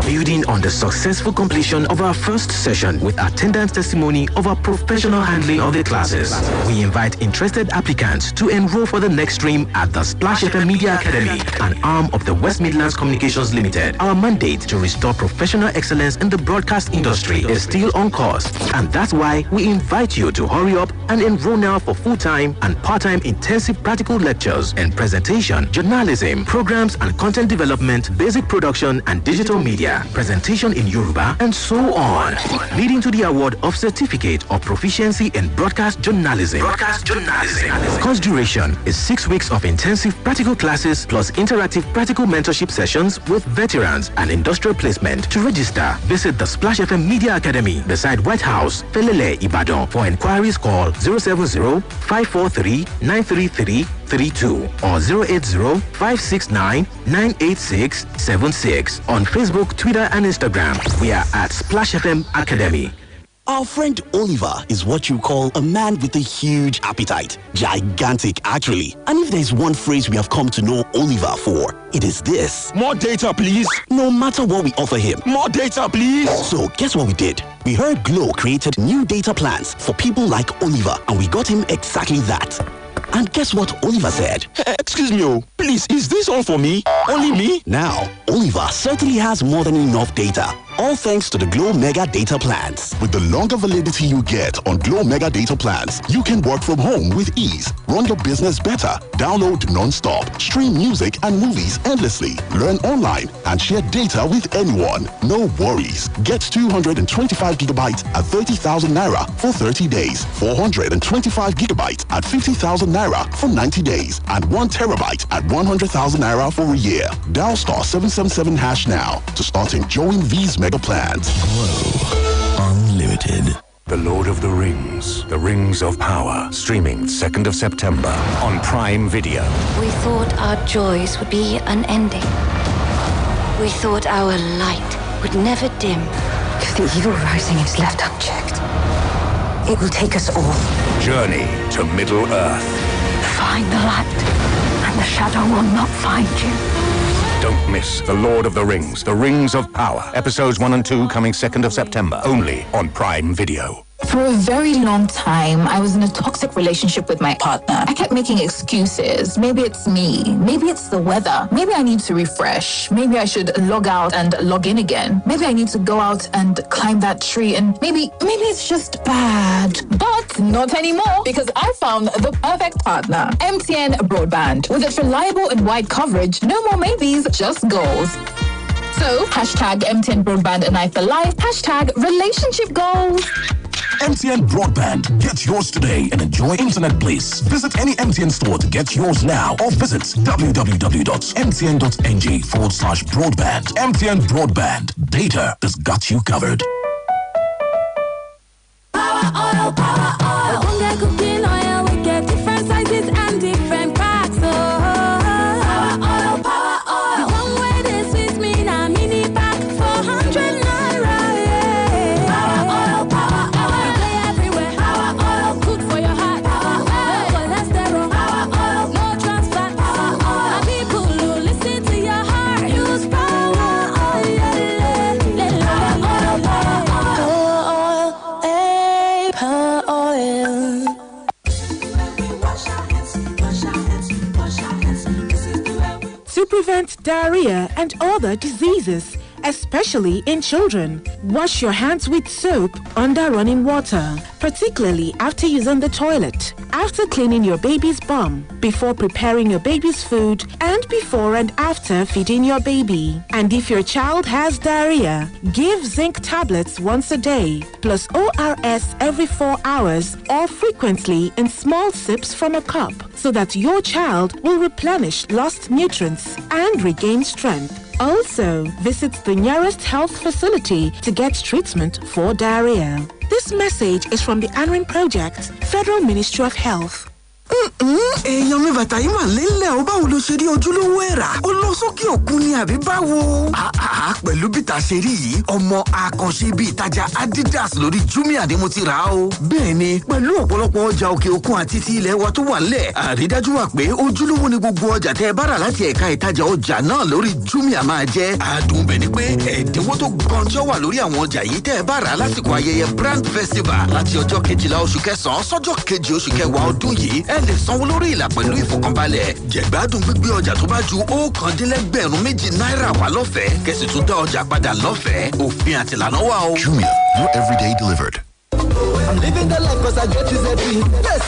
building on the successful completion of our first session with attendance testimony of our professional handling of the classes. We invite interested applicants to enroll for the next stream at the Splash FM Media Academy, an arm of the West Midlands Communications Limited. Our mandate to restore professional excellence in the broadcast industry is still on course, and that's why we invite you to hurry up and enroll now for full-time and part-time intensive practical lectures in presentation, journalism, programs and content development, basic production and digital media, presentation in Yoruba, and so on, leading to the award of Certificate of Proficiency in Broadcast Journalism. Course duration is 6 weeks of intensive practical classes plus interactive practical mentorship sessions with veterans and industrial placement. To register, visit the Splash FM Media Academy beside White House, Felele, Ibadan. For inquiries, call 070-543-93332 or 080-569-98676. On Facebook, Twitter, and Instagram, we are at Splash FM Academy. Our friend Oliver is what you call a man with a huge appetite. Gigantic, actually. And if there's one phrase we have come to know Oliver for, it is this. More data, please. No matter what we offer him. More data, please. So, guess what we did? We heard Glow created new data plans for people like Oliver, and we got him exactly that. And guess what Oliver said? Excuse me, please, is this all for me? Only me? Now, Oliver certainly has more than enough data. All thanks to the Glow Mega Data Plans. With the longer validity you get on Glow Mega Data Plans, you can work from home with ease, run your business better, download non-stop, stream music and movies endlessly, learn online, and share data with anyone. No worries. Get 225 gigabytes at 30,000 Naira for 30 days, 425 gigabytes at 50,000 Naira for 90 days, and 1 terabyte at 100,000 Naira for a year. Dial *777# now to start enjoying these mega plans. Glow Unlimited. The Lord of the Rings, The Rings of Power, streaming 2nd of September on Prime Video. We thought our joys would be unending. We thought our light would never dim. If the evil rising is left unchecked, it will take us all. Journey to Middle-earth. Find the light, and the shadow will not find you. Don't miss The Lord of the Rings, The Rings of Power. Episodes 1 and 2 coming 2nd of September, only on Prime Video. For a very long time, I was in a toxic relationship with my partner. I kept making excuses. Maybe it's me. Maybe it's the weather. Maybe I need to refresh. Maybe I should log out and log in again. Maybe I need to go out and climb that tree, and maybe it's just bad. But not anymore, because I found the perfect partner. MTN Broadband. With its reliable and wide coverage, no more maybes, just goals. So, hashtag MTN Broadband and I for life, hashtag relationship goals. MTN Broadband. Get yours today and enjoy internet bliss. Visit any MTN store to get yours now or visit www.mtn.ng/broadband. MTN Broadband. Data that's got you covered. Power oil, power oil. Cooking oil, we get different sizes and different packs. Oh, power oil, power oil. The one way they sweet me now, mini pack, 400 naira. Yeah. Power oil, power oil. Play everywhere. Power oil, good for your heart. Power oil, cholesterol. Power oil, no trans fat. Power oil. And people who listen to your heart use power oil. Power oil, power oil. Power oil. To prevent diarrhea and other diseases, especially in children, wash your hands with soap under running water, particularly after using the toilet, after cleaning your baby's bum, before preparing your baby's food, and before and after feeding your baby. And if your child has diarrhea, give zinc tablets once a day, plus ORS every 4 hours or frequently in small sips from a cup, so that your child will replenish lost nutrients and regain strength. Also, visit the nearest health facility to get treatment for diarrhea. This message is from the ANRIN Project, Federal Ministry of Health. èèyàn mi bàtà yìí mà lélẹ̀ o báwo ló ṣe rí ojúlówó ẹ̀rà ó lọ sókè òkun ni àbí báwo. pẹ̀lú bíta ṣe rí yìí ọmọ àkànṣe bíi ìtajà Adidas lórí Jumia ni mo ti rà á o. bẹ́ẹ̀ ni pẹ̀lú ọ̀pọ̀lọpọ̀ ọjà òkè òkun àti ti ilẹ̀ wa tó wà nílẹ̀ àrídájú wà pé ojúlówó ni gbogbo ọjà tẹ́ ẹ bá rà láti ẹ̀ka ìtajà ọjà náà lórí Jumia máa jẹ́. àdùn bẹ̀ ni pé ẹ̀dínwó tó gbọ́njọ́ wà lórí àwọn ọjà yìí tẹ́ ẹ bá rà lásìkò ayẹyẹ brand festival láti ọjọ́ 12 oṣù kẹsàn-án sọ́jọ́ 2 oṣù kẹwàá ọdún yìí ẹ lè sanwó lórí ìlà pẹ̀lú ìfọ̀kànbalẹ̀ jẹ̀gbádùn gbígbé ọjà tó bá ju $1,200 náírà wá lọ́fẹ̀ẹ́ kẹ́sì tún dá ọjà padà lọ́fẹ̀ẹ́ òfin àtìlànà wà o. Jumia, your everyday delivered. I'm living the life cause I get Yes.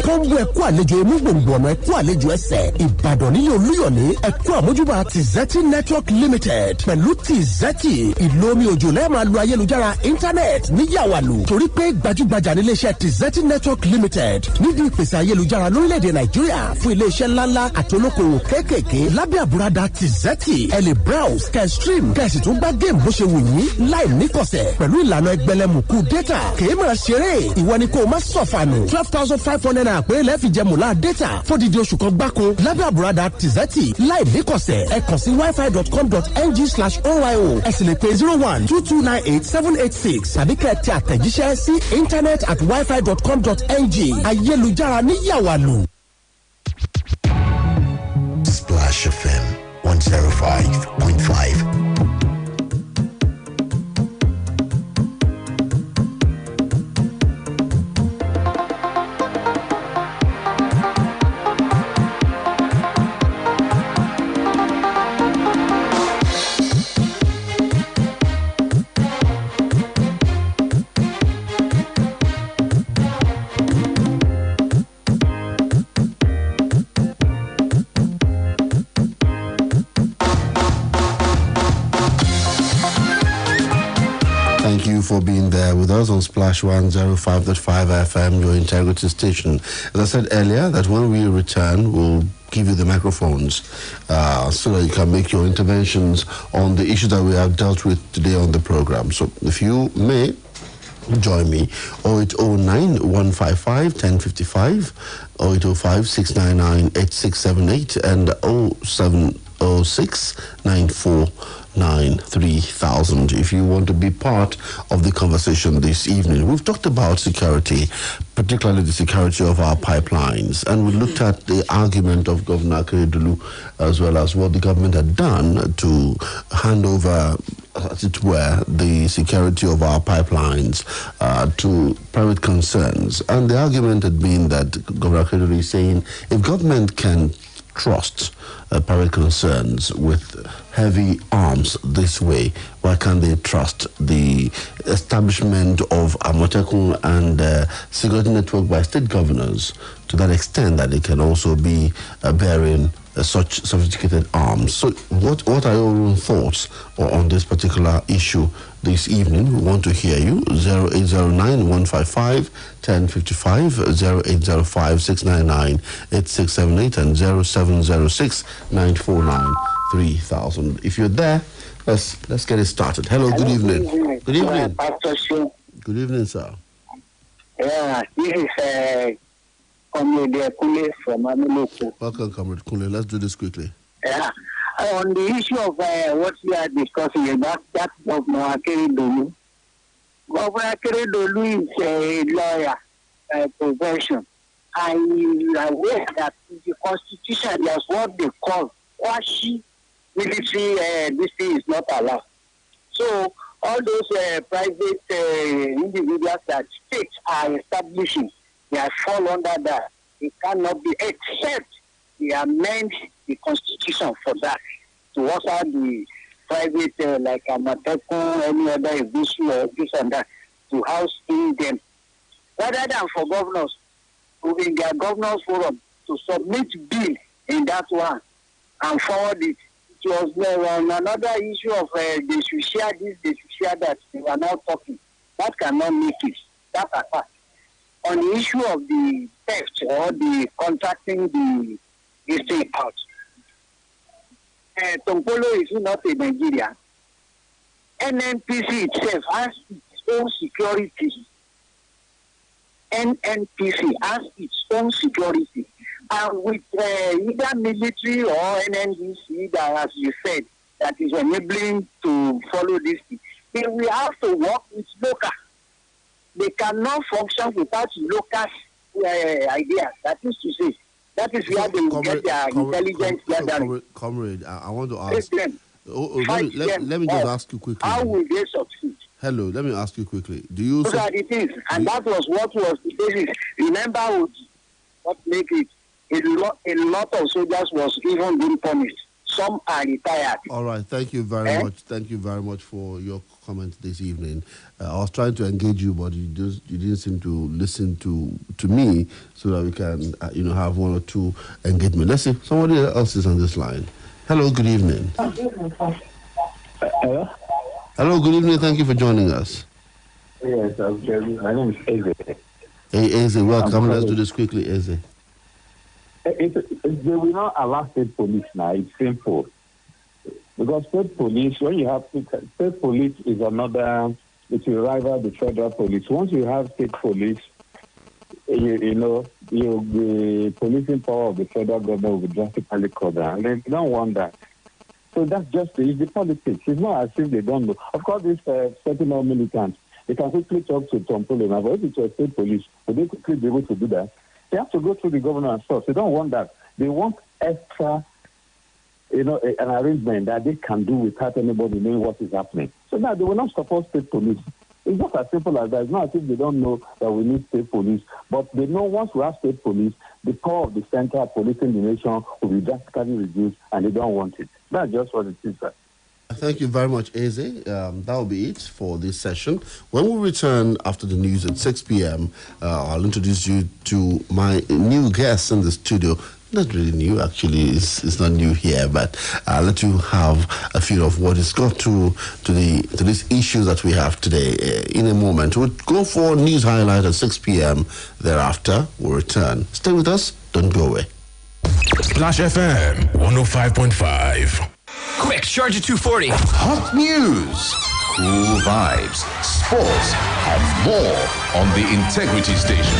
Kọ́ńgó ẹ̀kú àlejò emú gbòǹgbò ọ̀nà ẹ̀kú àlejò ẹsẹ̀ Ìbàdàn nílé Olúyọ̀lé ẹ̀kú àmójúbà Tizeti Network Limited pẹ̀lú Tizeti ìlú omi òjò lẹ́ẹ̀ máa lo ayélujára íńtánẹ́ẹ̀tì níyàwálù torí pé gbajúgbajà ní iléeṣẹ́ Tizeti Network Limited nídìí ìpèsè ayélujára lórílẹ̀‐èdè Nàìjíríà fún iléeṣẹ́ ńláńlá àtolókòwò kéékèèké lábẹ́ àbúradà Tizeti ẹ lè browse kẹ́ stream kẹ́ sì tún gbá géèmù bó ṣe wù yín láì níkọ̀sẹ̀ pẹ̀lú ìlànà ẹgbẹ̀lẹ́mùkú data kèé máa ṣeré ìwọ ni kò má sọ̀fànù 12,500 naira pé lẹ́ẹ̀fì jẹ mùlá data fódìdí oṣù kan gbáko lábẹ́ àbúradà Tizeti láì níkọ̀sẹ̀ ẹ kàn sí wifi.com.ng/OYO ẹ sì lè pè 0122987886 tàbí kẹ́ ẹ tẹ àtẹ̀jíṣẹ́ sí internet@wifi.com.ng ayélujára níyàwálù. Splash FM 105.5. Thank you for being there with us on Splash 105.5 FM, your integrity station. As I said earlier, that when we return, we'll give you the microphones so that you can make your interventions on the issues that we have dealt with today on the program. So if you may, join me 0809-155-1055, 0805-699-8678 and 0706-9493,000 if you want to be part of the conversation this evening. We've talked about security, particularly the security of our pipelines, and we looked at the argument of Governor Akinola as well as what the government had done to hand over, as it were, the security of our pipelines to private concerns. And the argument had been that Governor Akinola is saying if government can trust private concerns with heavy arms this way, why can't they trust the establishment of Amotekun and security network by state governors to that extent that they can also be bearing such sophisticated arms? So what are your own thoughts on this particular issue this evening? We want to hear you. 0809-155-1055, 0805-699-8678 and 0706-949-3000. If you're there, let's get it started. Hello, good evening. Good evening. Good evening, sir. Yeah, this is Comrade Kule from Amiloko. Welcome, Comrade Kule. Let's do this quickly. Yeah. On the issue of what we are discussing about that Governor Akeredolu. Governor Akeredolu is a lawyer by profession. And he is aware that in the Constitution there's what they call quasi military this thing is not allowed. So all those private individuals that states are establishing, they are fall under that. It cannot be except they amend the Constitution for that to offer the private like Amatekun, any other issue or this and that to house in them. Rather than for governors to in their governors forum to submit bill in that one and forward it. It was another issue of they should share this, they should share that. They were now talking. That cannot make it. That apart. On the issue of the theft or the contracting the thing out. Tompolo is not in Nigeria. NNPC itself has its own security. NNPC has its own security. And with either military or NNDC, that, as you said, that is enabling to follow this thing, then we have to work with local. They cannot function without local ideas. That is to say, that is where they will get their intelligence gathering. Comrade, I want to ask. Let me just ask you quickly. How will they succeed? Hello, let me ask you quickly. Do you? Those are the things, and that was what was the basis. Remember what make it? A lot of soldiers was even being punished. Some are retired. All right, thank you very much. Thank you very much for your comment this evening. I was trying to engage you, but you didn't seem to listen to me, so that we can have one or two engagement. Let's see, somebody else is on this line. Hello, good evening. Hello. Hello, good evening. Thank you for joining us. Yes, my name is Eze. Hey, Eze, welcome. Let's do this quickly, Eze. They will not allow state police now. It's simple. Because state police, when you have state police is another, it will rival the federal police. Once you have state police, the policing power of the federal government will be drastically cut down. And they don't want that. So that's just the politics. It's not as if they don't know. Of course, this certain militants, they can quickly talk to Tom Pullman, but if it's a state police, would they quickly be able to do that? They have to go through the governor and stuff. They don't want that. They want extra, an arrangement that they can do without anybody knowing what is happening. So now they will not support state police. It's not as simple as that. It's not as if they don't know that we need state police. But they know once we have state police, the power of the center policing the nation will be drastically reduced, and they don't want it. That's just what it is, sir. Thank you very much, Eze. That will be it for this session. When we return after the news at 6 p.m., I'll introduce you to my new guest in the studio. Not really new, actually. It's not new here, but I'll let you have a feel of what it's got to these issues that we have today. In a moment, we'll go for news highlight at 6 p.m. Thereafter, we'll return. Stay with us. Don't go away. Splash FM 105.5. Quick, charge at 240. Hot news, cool vibes, sports, and more on the Integrity Station.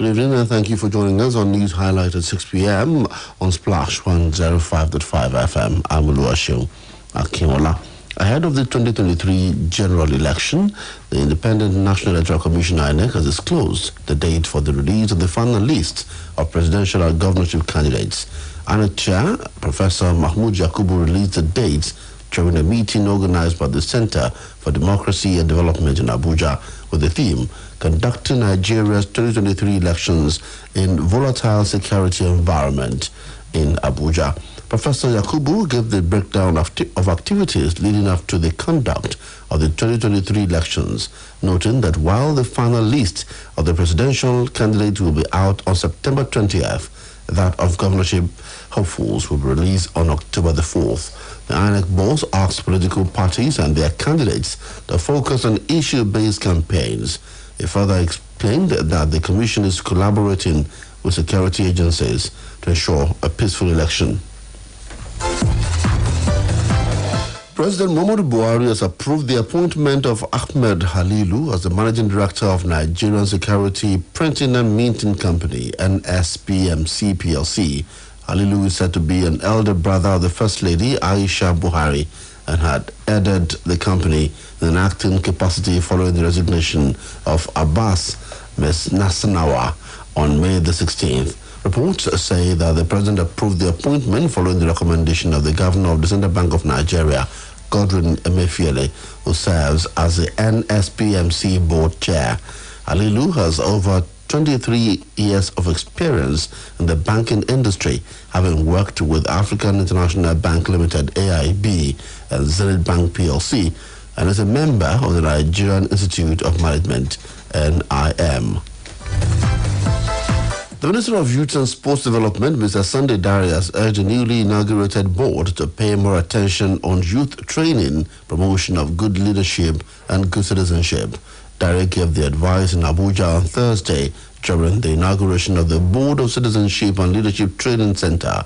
Good evening and thank you for joining us on News Highlight at 6 p.m. on Splash 105.5 FM. I'm Oluwaseun, Akinola. Ahead of the 2023 general election, the Independent National Electoral Commission (INEC) has disclosed the date for the release of the final list of presidential and governorship candidates. INEC Chair Professor Mahmoud Yakubu released the dates during a meeting organized by the Center for Democracy and Development in Abuja with the theme Conducting Nigeria's 2023 Elections in Volatile Security Environment in Abuja. Professor Yakubu gave the breakdown of activities leading up to the conduct of the 2023 elections, noting that while the final list of the presidential candidates will be out on September 20th, that of governorship hopefuls will be released on October the 4th. The INEC board asked political parties and their candidates to focus on issue-based campaigns. He further explained that the commission is collaborating with security agencies to ensure a peaceful election. President Muhammadu Buhari has approved the appointment of Ahmed Halilu as the Managing Director of Nigerian Security Printing and Minting Company, NSPMC PLC. Halilu is said to be an elder brother of the First Lady, Aisha Buhari, and had headed the company in an acting capacity following the resignation of Abbas Nasanawa on May the 16th. Reports say that the president approved the appointment following the recommendation of the governor of the Central Bank of Nigeria, Godwin Emefiele, who serves as the NSPMC board chair. Halilu has over 23 years of experience in the banking industry, having worked with African International Bank Limited, AIB, and Zenith Bank PLC, and is a member of the Nigerian Institute of Management, NIM. The Minister of Youth and Sports Development, Mr. Sunday Dare, has urged the newly inaugurated board to pay more attention on youth training, promotion of good leadership, and good citizenship. Dare gave the advice in Abuja on Thursday during the inauguration of the Board of Citizenship and Leadership Training Center.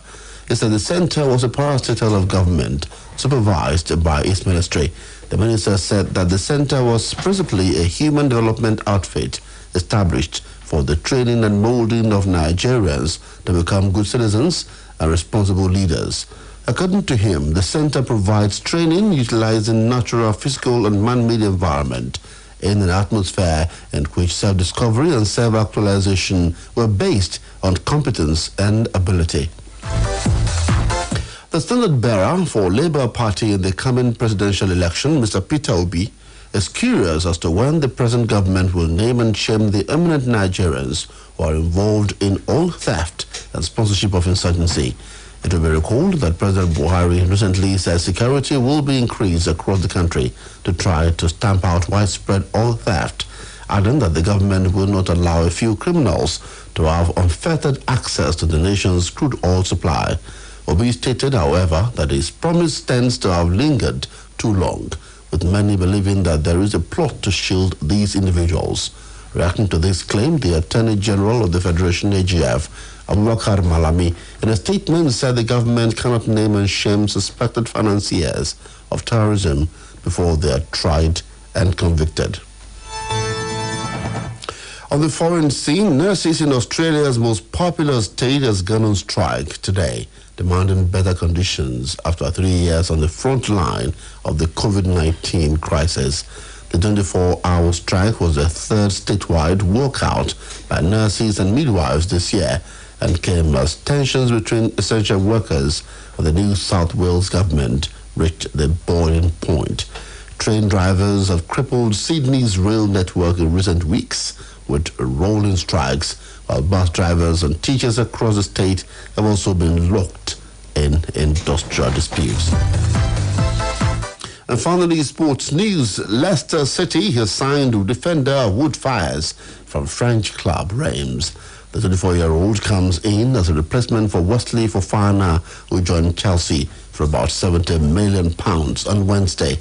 He said the center was a parastatal of government supervised by its ministry. The minister said that the center was principally a human development outfit established for the training and molding of Nigerians to become good citizens and responsible leaders. According to him, the center provides training utilizing natural, physical, and man-made environment in an atmosphere in which self-discovery and self-actualization were based on competence and ability. The standard bearer for Labour Party in the coming presidential election, Mr. Peter Obi, is curious as to when the present government will name and shame the eminent Nigerians who are involved in oil theft and sponsorship of insurgency. It will be recalled that President Buhari recently said security will be increased across the country to try to stamp out widespread oil theft, adding that the government will not allow a few criminals to have unfettered access to the nation's crude oil supply. Obi stated, however, that his promise tends to have lingered too long, with many believing that there is a plot to shield these individuals. Reacting to this claim, the Attorney General of the Federation, AGF, Abubakar Malami, in a statement said the government cannot name and shame suspected financiers of terrorism before they are tried and convicted. On the foreign scene, nurses in Australia's most popular state has gone on strike today, demanding better conditions after 3 years on the front line of the COVID-19 crisis. The 24-hour strike was the third statewide walkout by nurses and midwives this year and came as tensions between essential workers and the New South Wales government reached the boiling point. Train drivers have crippled Sydney's rail network in recent weeks with rolling strikes, while bus drivers and teachers across the state have also been locked in industrial disputes. And finally, sports news. Leicester City has signed defender Wood Fires from French club Reims. The 24-year-old comes in as a replacement for Wesley Fofana, who joined Chelsea for about £70 million on Wednesday.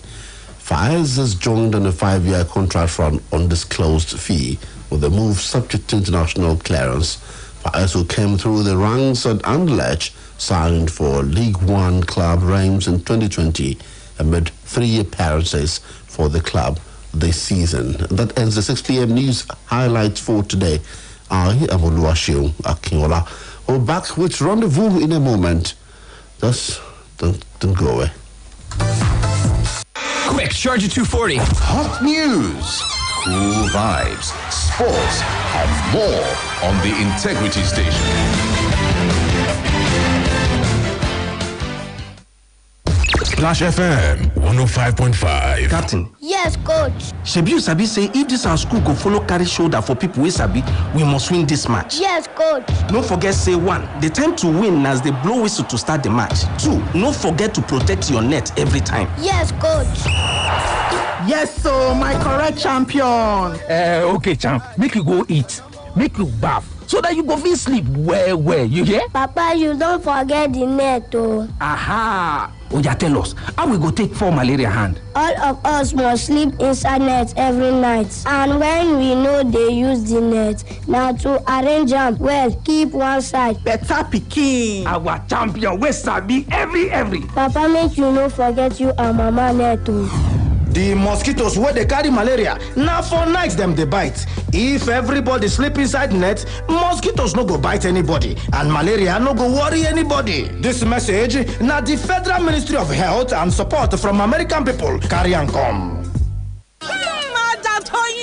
Fires has joined on a 5-year contract for an undisclosed fee, with the move subject to international clearance. Fires, who came through the ranks at Anderlecht, signed for League One club Reims in 2020 amid 3 appearances for the club this season. That ends the 6 p.m. news highlights for today. I am Oluwaseun Akinola. We're back with Rendezvous in a moment. Just don't go away. Quick, charge at 240. Hot news, cool vibes, sports, and more on the Integrity Station. Splash FM 105.5. Captain. Yes, coach. Shebi you sabi say if this our school go follow carry shoulder for people wey sabi, we must win this match. Yes, coach. No forget say 1, the time to win as they blow whistle to start the match. 2, no forget to protect your net every time. Yes, coach. Yes, so my correct champion. Okay, champ. Make you go eat. Make you bath. So that you go fit sleep well, you hear? Papa, you don't forget the net, oh. Aha! Oya, tell us, how we go take fall malaria hand? All of us must sleep inside net every night. And when we know they use the net, now to arrange them well, keep one side. Better pikin. Our champion, we sabi every. Papa, make you no forget you and mama net too. The mosquitoes where they carry malaria, now for nights them they bite. If everybody sleep inside net, mosquitoes no go bite anybody, and malaria no go worry anybody. This message, now the Federal Ministry of Health and support from American people carry and come.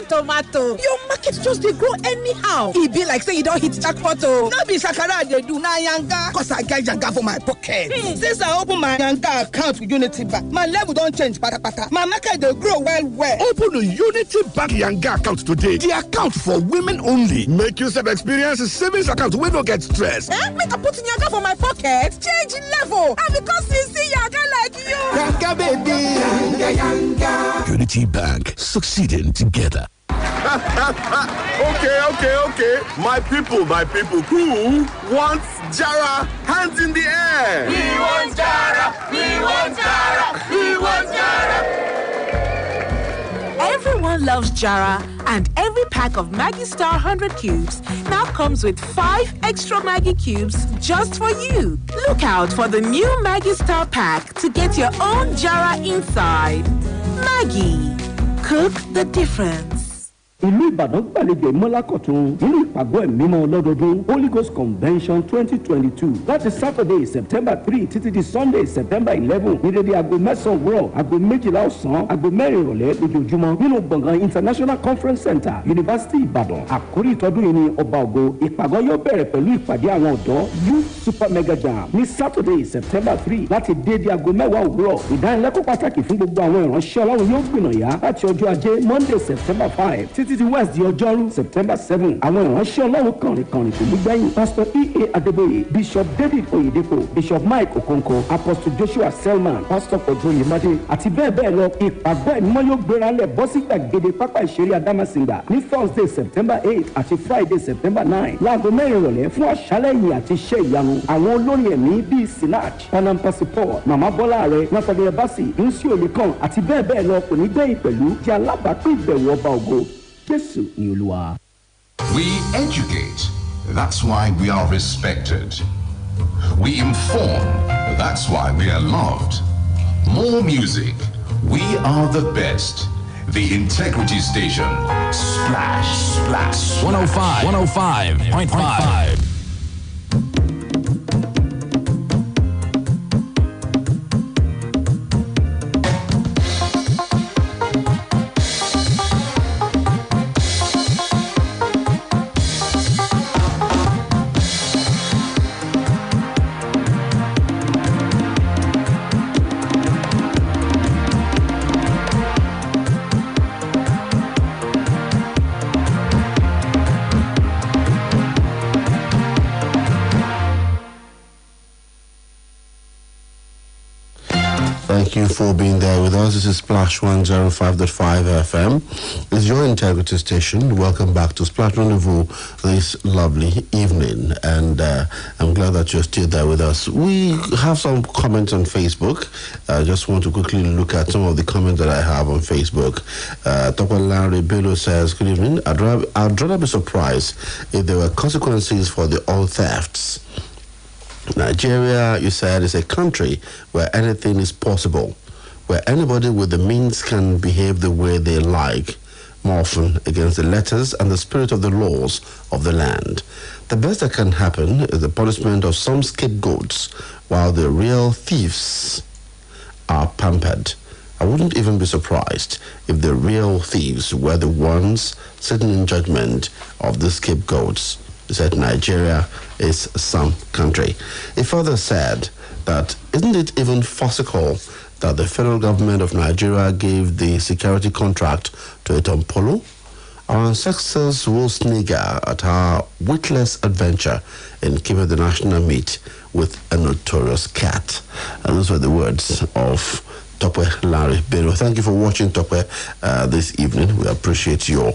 Tomato, your market just dey grow anyhow. E be like say you don't hit jackpot. No be shakara dey do na yanga. Cause I get yanga for my pocket. Since I open my yanga account with Unity Bank, my level don't change pata. My market dey grow well. Open a Unity Bank yanga account today. The account for women only. Make use of experience savings account. We don't get stress. Make I put yanga for my pocket. Change level. And because you see yanga like you. Yanga baby. Yanga. Unity Bank, succeeding together. Okay. My people, who wants Jara? Hands in the air. We want Jara. Everyone loves Jara, and every pack of Maggi Star 100 cubes now comes with 5 extra Maggi cubes just for you. Look out for the new Maggi Star pack to get your own Jara inside. Maggi, cook the difference. ìlú ìbàdàn gbàlejò ìmọ̀lákọ̀tún nínú ìpàgọ́ ẹ̀mímọ́ ọlọ́dọọdún Holy Ghost Convention 2022 láti Saturday September 3 títí di Sunday September 11 ní dédé aago 9 òwúrọ̀ aago 12 ọ̀sán aago 4 ìrọ̀lẹ́ lójoojúmọ́ nínú gbọ̀ngàn International Conference Center University Ìbàdàn. Àkórí ìtọ́dún yìí ni ọba ògo. Ìpàgọ́ yóò bẹ̀rẹ̀ pẹ̀lú ìpàdé àwọn ọ̀dọ́ Youth Super Mega Jam ní Saturday September 3 láti dédé aago 10 òwúrọ̀. Ìdánilẹ́kọ̀ọ́ pàtàkì fún gbogbo àwọn ìránṣẹ́ Ọlọ́run yóò gbìnàyà láti ọjọ́ ajé Monday September 5 títí di Wednesday ọjọ́rú September 7. Àwọn ìránṣẹ́ Ọlọ́run kànrìnkànrìn kò ní gbẹ̀yìn. Pastor E.A. Adeboye, Bishop David Oyedepo, Bishop Mike Okonko, Apostle Joshua Selman, Pastor Ojoyemade àti bẹ́ẹ̀ bẹ́ẹ̀ lọ. Ìpàgọ́ ẹ̀mọ́ yóò gbéra lẹ̀ bọ́ sí gbàgede pápá ìṣeré Adamasingba ní Thursday September 8 àti Friday September 9 láago 4 ìrọ̀lẹ́ fún àṣálẹ́ ìyìn àti iṣẹ́ ìyanu. Àwọn olórin ẹ̀mí bíi Sinach, Panampasi Paul, Mama Bọ́lá Ààrẹ, Nathaniel Bassi, Nsi Olekan àti bẹ́ẹ̀ bẹ́ẹ̀ lọ kò ní gbẹ̀yìn pẹ̀lú jẹ́ alábàápín ìbẹ̀wò ọba ògo. Jésù ni Olúwa. We educate. That's why we are respected. We inform. That's why we are loved. More music. We are the best. The Integrity Station. Splash. 105.5. Thank you for being there with us. This is Splash 105.5 FM. It's your integrity station. Welcome back to Splash Rendezvous this lovely evening. And I'm glad that you're still there with us. We have some comments on Facebook. I just want to quickly look at some of the comments that I have on Facebook. Dr. Larry Bello says, good evening. I'd rather be surprised if there were consequences for the oil thefts. Nigeria, you said, is a country where anything is possible, where anybody with the means can behave the way they like, more often against the letters and the spirit of the laws of the land. The best that can happen is the punishment of some scapegoats, while the real thieves are pampered. I wouldn't even be surprised if the real thieves were the ones sitting in judgment of the scapegoats. He said Nigeria is some country. He further said that isn't it even farcical that the federal government of Nigeria gave the security contract to Etompolo? Our ancestors will snigger at our witless adventure in keeping the national meat with a notorious cat. And those were the words of Tope Larry Bero. Thank you for watching, Tope, this evening. We appreciate your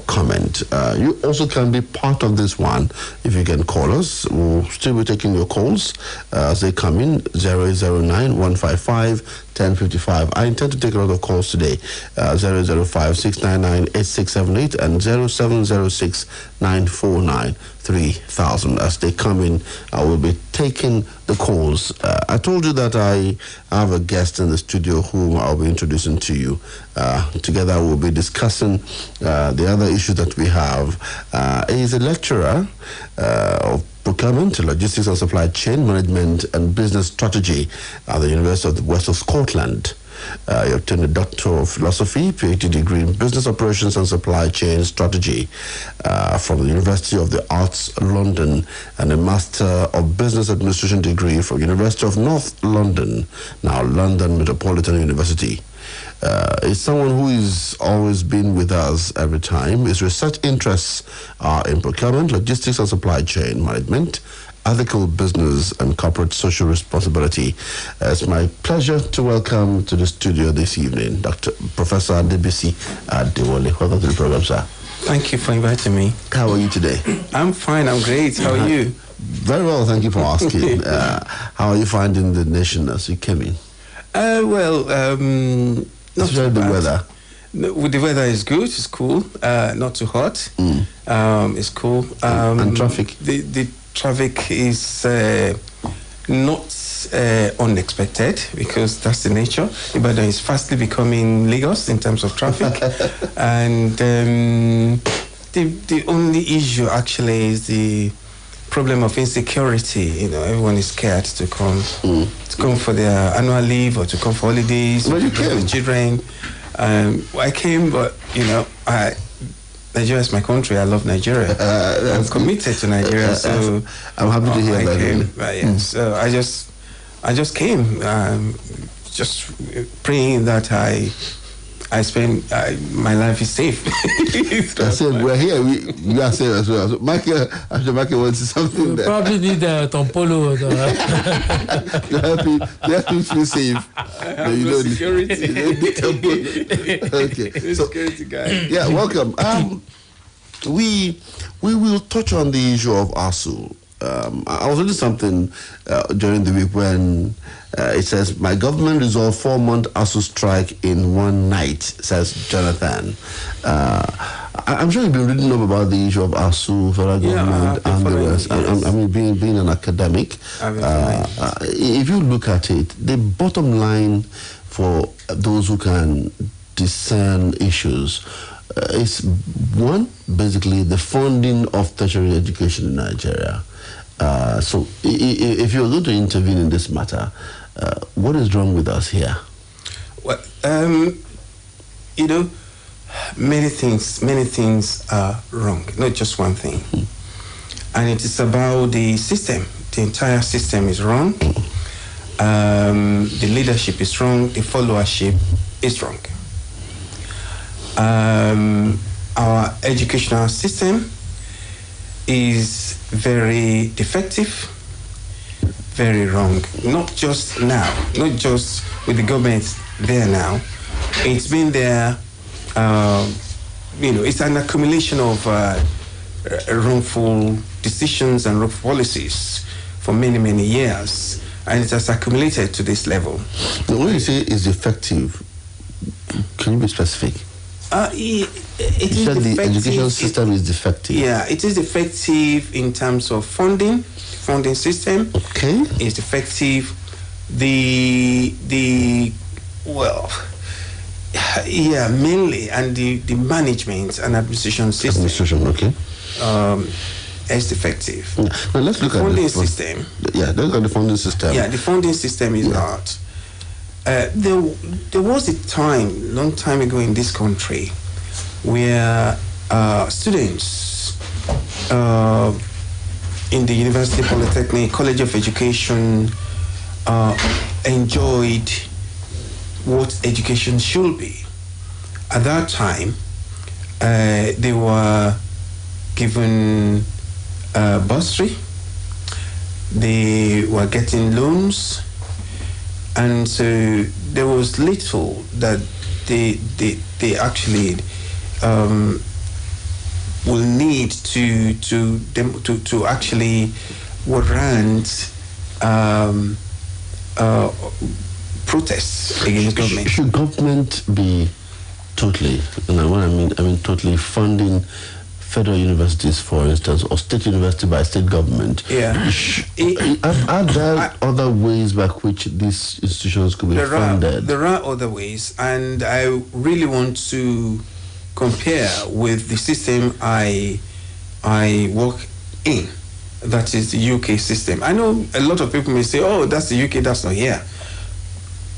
comment. You also can be part of this one if you can call us. We'll still be taking your calls as they come in. 009-155-1055. I intend to take a lot of calls today. 005-699-8678 and 0706-949-3000. As they come in, I will be taking the calls. I told you that I have a guest in the studio whom I'll be introducing to you. Together we'll be discussing the other issue that we have. He's a lecturer of procurement, logistics and supply chain management and business strategy at the University of the West of Scotland. He obtained a Doctor of Philosophy, PhD degree in Business Operations and Supply Chain Strategy from the University of the Arts, London, and a Master of Business Administration degree from University of North London, now London Metropolitan University. Is someone who has always been with us every time. His research interests are in procurement, logistics and supply chain management, ethical business and corporate social responsibility. It's my pleasure to welcome to the studio this evening Professor Adebisi Adewale. Welcome to the program, sir. Thank you for inviting me. How are you today? I'm fine, I'm great. How are you? Very well, thank you for asking. How are you finding the nation as you came in? Not too the bad. weather. No, the weather is good, it's cool, not too hot. It's cool. And traffic? The traffic is not unexpected because that's the nature. Ibadan is fastly becoming Lagos in terms of traffic. And the only issue actually is the problem of insecurity. You know, everyone is scared to come for their annual leave or to come for holidays. Well, you came. With children. I came, but you know, Nigeria is my country. I love Nigeria. I'm committed to Nigeria, so I'm happy to hear that. Yes, so I just came, just praying that I spend my life is safe. I said we're here. We are safe as well. So Michael wants something there. Probably need Tompolo. They have to feel safe. No, you don't security. You don't need Tompolo. Okay. So, security guy. Yeah, welcome. We will touch on the issue of ASU. I was reading something during the week when it says, my government resolved 4-month ASU strike in one night, says Jonathan. I'm sure you've been reading up about the issue of ASU, federal government, and the rest. Yes. I mean, being an academic, if you look at it, the bottom line for those who can discern issues is one, basically the funding of tertiary education in Nigeria. So if you're going to intervene in this matter, what is wrong with us here? Well, you know, many things are wrong, not just one thing. And it is about the system. The entire system is wrong. The leadership is wrong. The followership is wrong. Our educational system is very defective, very wrong. Not just now, not just with the government there now. It's been there, you know, it's an accumulation of wrongful decisions and wrongful policies for many, many years. And it has accumulated to this level. The way you say is effective, can you be specific? You said the education system is defective. Yeah, it is effective in terms of funding system. Okay. It's effective. Mainly, and the management and administration system. Okay. Is effective. Now let's look at the funding system. Yeah, let's look at the funding system. Yeah, the funding system is not. There was a time, long time ago in this country, where students in the University Polytechnic, College of Education enjoyed what education should be. At that time, they were given bursary, they were getting loans, and so there was little that they actually will need to actually warrant protests against government. Should government be totally, and what I mean totally funding federal universities, for instance, or state university by state government? Yeah. Are there other ways by which these institutions could be funded? There are other ways, and I really want to compare with the system I work in. That is the UK system. I know a lot of people may say, oh, that's the UK, that's not here.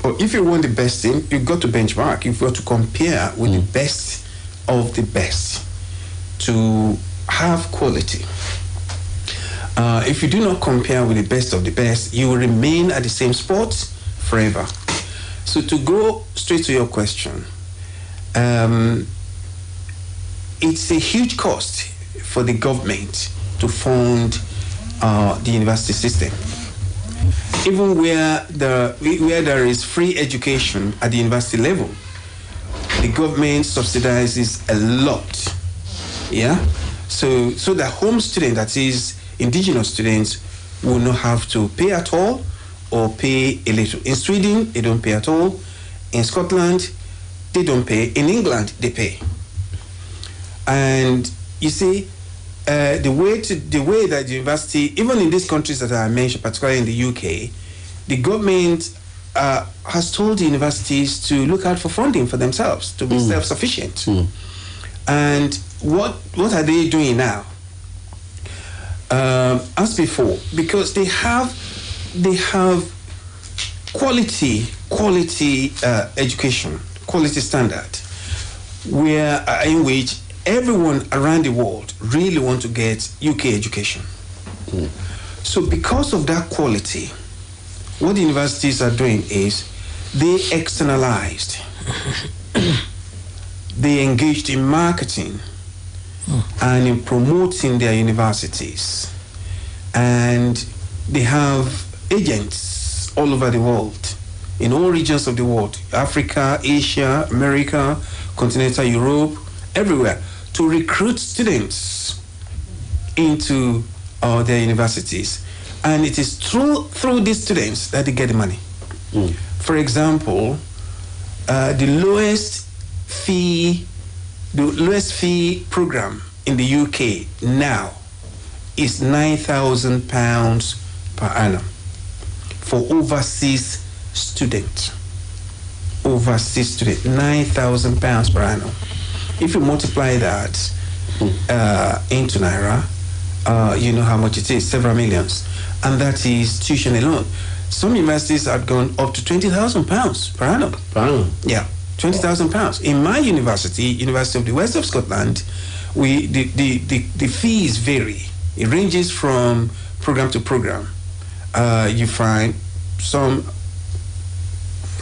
But if you want the best thing, you've got to benchmark. You've got to compare with the best of the best to have quality. If you do not compare with the best of the best, you will remain at the same spot forever. So to go straight to your question, it's a huge cost for the government to fund the university system. Even where there is free education at the university level, the government subsidizes a lot. Yeah, so the home student, that is indigenous students, will not have to pay at all or pay a little. In Sweden, they don't pay at all. In Scotland, they don't pay. In England, they pay. And you see, the way that the university, even in these countries that I mentioned, particularly in the UK, the government has told the universities to look out for funding for themselves, to be self-sufficient. And what are they doing now? As before, because they have quality education, quality standard, in which everyone around the world really want to get UK education. So because of that quality, what the universities are doing is they externalized. They engaged in marketing and in promoting their universities. And they have agents all over the world, in all regions of the world, Africa, Asia, America, continental Europe, everywhere, to recruit students into their universities. And it is through these students that they get the money. For example, the lowest fee program in the UK now is £9,000 per annum for overseas students. £9,000 per annum. If you multiply that into Naira, you know how much it is, several millions. And that is tuition alone. Some universities have gone up to £20,000 per annum. Per annum? Yeah, £20,000. In my university, University of the West of Scotland, the fees vary. It ranges from program to program. You find some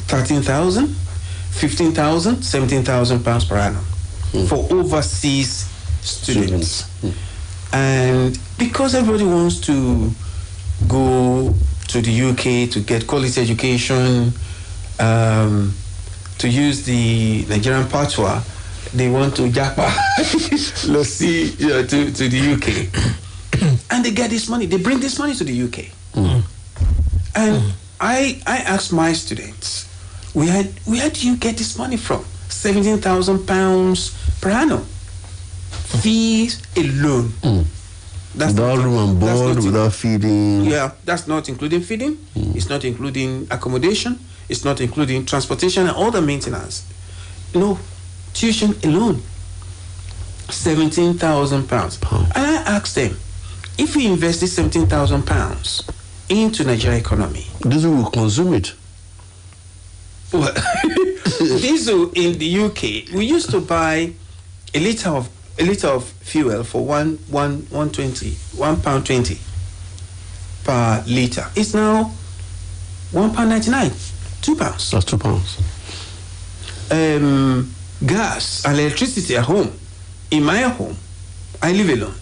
13,000, 15,000, 17,000 pounds per annum for overseas students. And because everybody wants to go to the UK to get quality education, to use the Nigerian patois, they want to japa to the UK. And they get this money, they bring this money to the UK. And I asked my students, where do you get this money from? £17,000 per annum. Fees alone. Without room and board, without feeding. Yeah, that's not including feeding. It's not including accommodation. It's not including transportation and all the maintenance. No, tuition alone. £17,000. And I asked them, if we invest this £17,000 into Nigeria economy, diesel will consume it. Well, diesel in the UK, we used to buy a liter of fuel for £1.20 per liter. It's now £1.99, £2. That's £2. Gas and electricity at home. In my home, I live alone.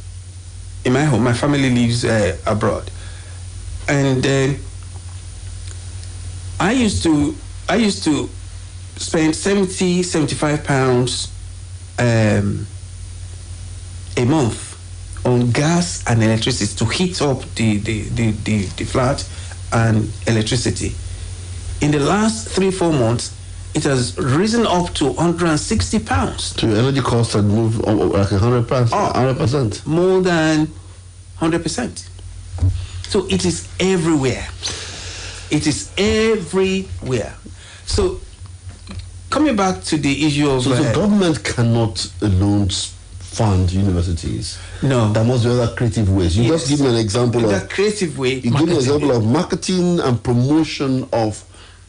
In my home, my family lives abroad, and I used to I used to spend 75 pounds a month on gas and electricity to heat up the flat and electricity. In the last 3-4 months, it has risen up to 160 pounds. So your energy costs have moved like 100%. More than 100%. So it is everywhere. It is everywhere. So coming back to the issue of... So the government cannot alone fund universities. No. There must be other creative ways. You just give me an example of... That creative way. You give me an example of marketing and promotion of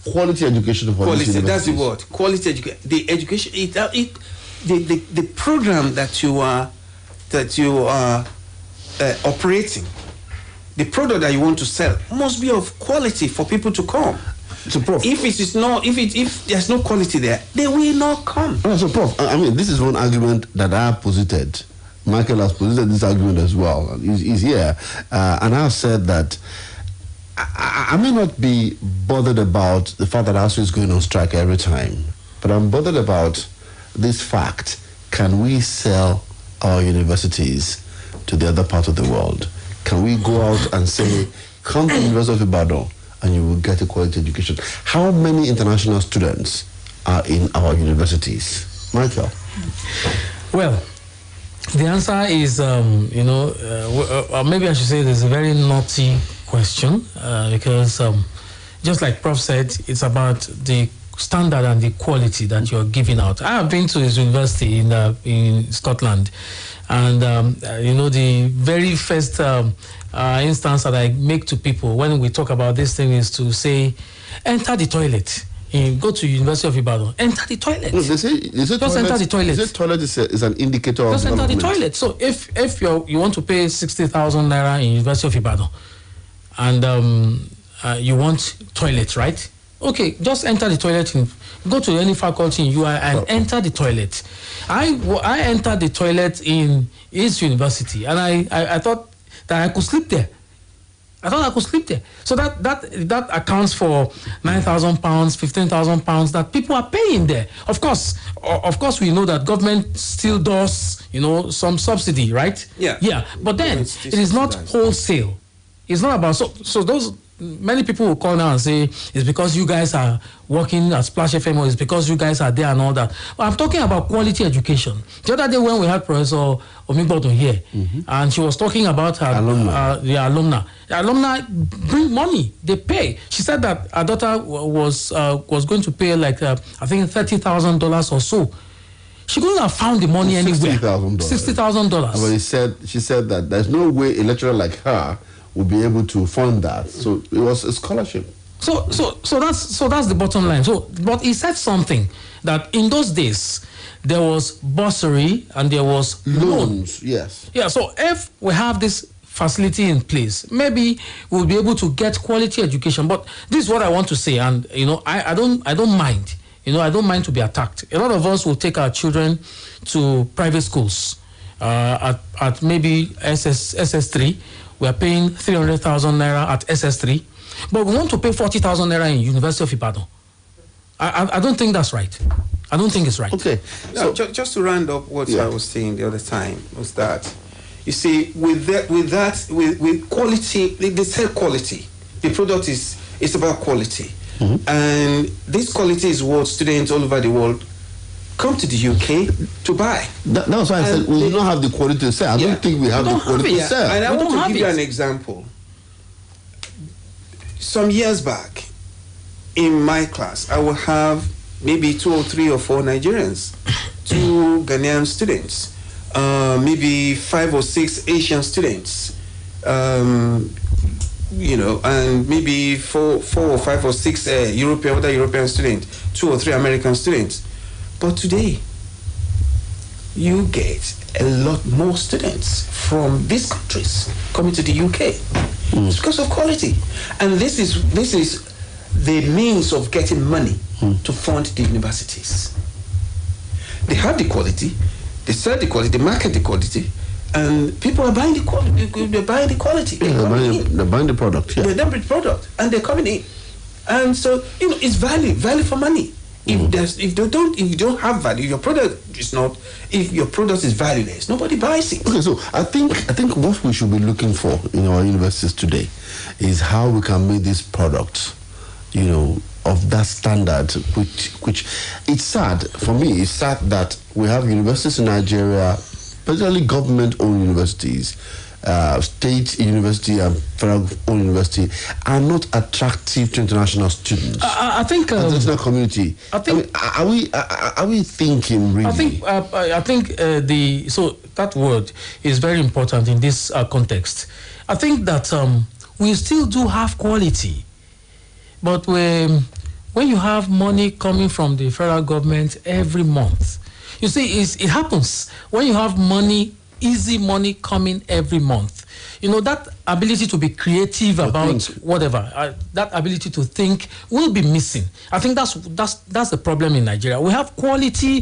quality education for quality. That's the word. Quality education. The education. The program that you are operating, the product that you want to sell must be of quality for people to come. So, Prof, if there's no quality there, they will not come. So, Prof, I mean, this is one argument that I have posited. Michael has posited this argument as well. He's here, and I've said that I may not be bothered about the fact that ASU is going on strike every time, but I'm bothered about this fact: can we sell our universities to the other part of the world? Can we go out and say, come to the University of Ibadan and you will get a quality education? How many international students are in our universities? Michael? Well, the answer is, maybe I should say there's a very naughty question because just like Prof said, it's about the standard and the quality that you're giving out. I have been to his university in Scotland, and the very first instance that I make to people when we talk about this thing is to say, enter the toilet. Go to University of Ibadan. Enter the toilet. No, they say just toilet, enter the toilet. They say toilet is an indicator of development. Just enter the toilet. So if you want to pay 60,000 naira in University of Ibadan, and you want toilet, right? Okay, just enter the toilet. Go to any faculty in UI and enter the toilet. I entered the toilet in his university, and I thought that I could sleep there. So that accounts for 9,000 pounds, 15,000 pounds that people are paying there. Of course, we know that government still does, some subsidy, right? Yeah. But then it is not wholesale. It's not about so those. Many people will call now and say it's because you guys are working at Splash FM or it's because you guys are there and all that. But I'm talking about quality education. The other day when we had Professor Omigbodo here, and she was talking about her alumni. The alumni. The alumni bring money. They pay. She said that her daughter was going to pay like I think $30,000 or so. She couldn't have found the money anywhere. $60,000. But she said that there's no way a lecturer like her will be able to fund that. So it was a scholarship. So that's the bottom line. But he said something that in those days there was bursary and there was loans. Yes. Yeah. So if we have this facility in place, maybe we'll be able to get quality education. But this is what I want to say, and I don't mind. I don't mind to be attacked. A lot of us will take our children to private schools at maybe SS3. We are paying 300,000 naira at SS3, but we want to pay 40,000 naira in University of Ibadan. I don't think that's right. I don't think it's right. Okay. So just to round up what I was saying the other time was that, you see, with quality, they say quality. The product is about quality, and this quality is what students all over the world come to the UK to buy. That's why I said we do not have the quality to sell. I don't think we have the quality to sell. And I want to give you an example. Some years back, in my class, I will have maybe 2 or 3 or 4 Nigerians, 2 Ghanaian students, maybe 5 or 6 Asian students, and maybe 4 or 5 or 6 other European students, 2 or 3 American students. But today, you get a lot more students from these countries coming to the UK. It's because of quality. And this is the means of getting money to fund the universities. They have the quality, they sell the quality, they market the quality, and people are buying the quality. They're buying the quality. They're buying the product. Yeah. They're buying the product, and they're coming in. And so, it's value for money. If you don't have value, your product is not. If your product is valueless, nobody buys it. Okay, so I think what we should be looking for in our universities today is how we can make these products, of that standard. Which it's sad for me. It's sad that we have universities in Nigeria, particularly government-owned universities. State university and federal-owned university are not attractive to international students. I think international community. Are we thinking really? I think that word is very important in this context. I think that we still do have quality, but when you have money coming from the federal government every month, you see, it happens when you have money. Easy money coming every month. That ability to be creative about whatever, that ability to think will be missing. I think that's the problem in Nigeria. We have quality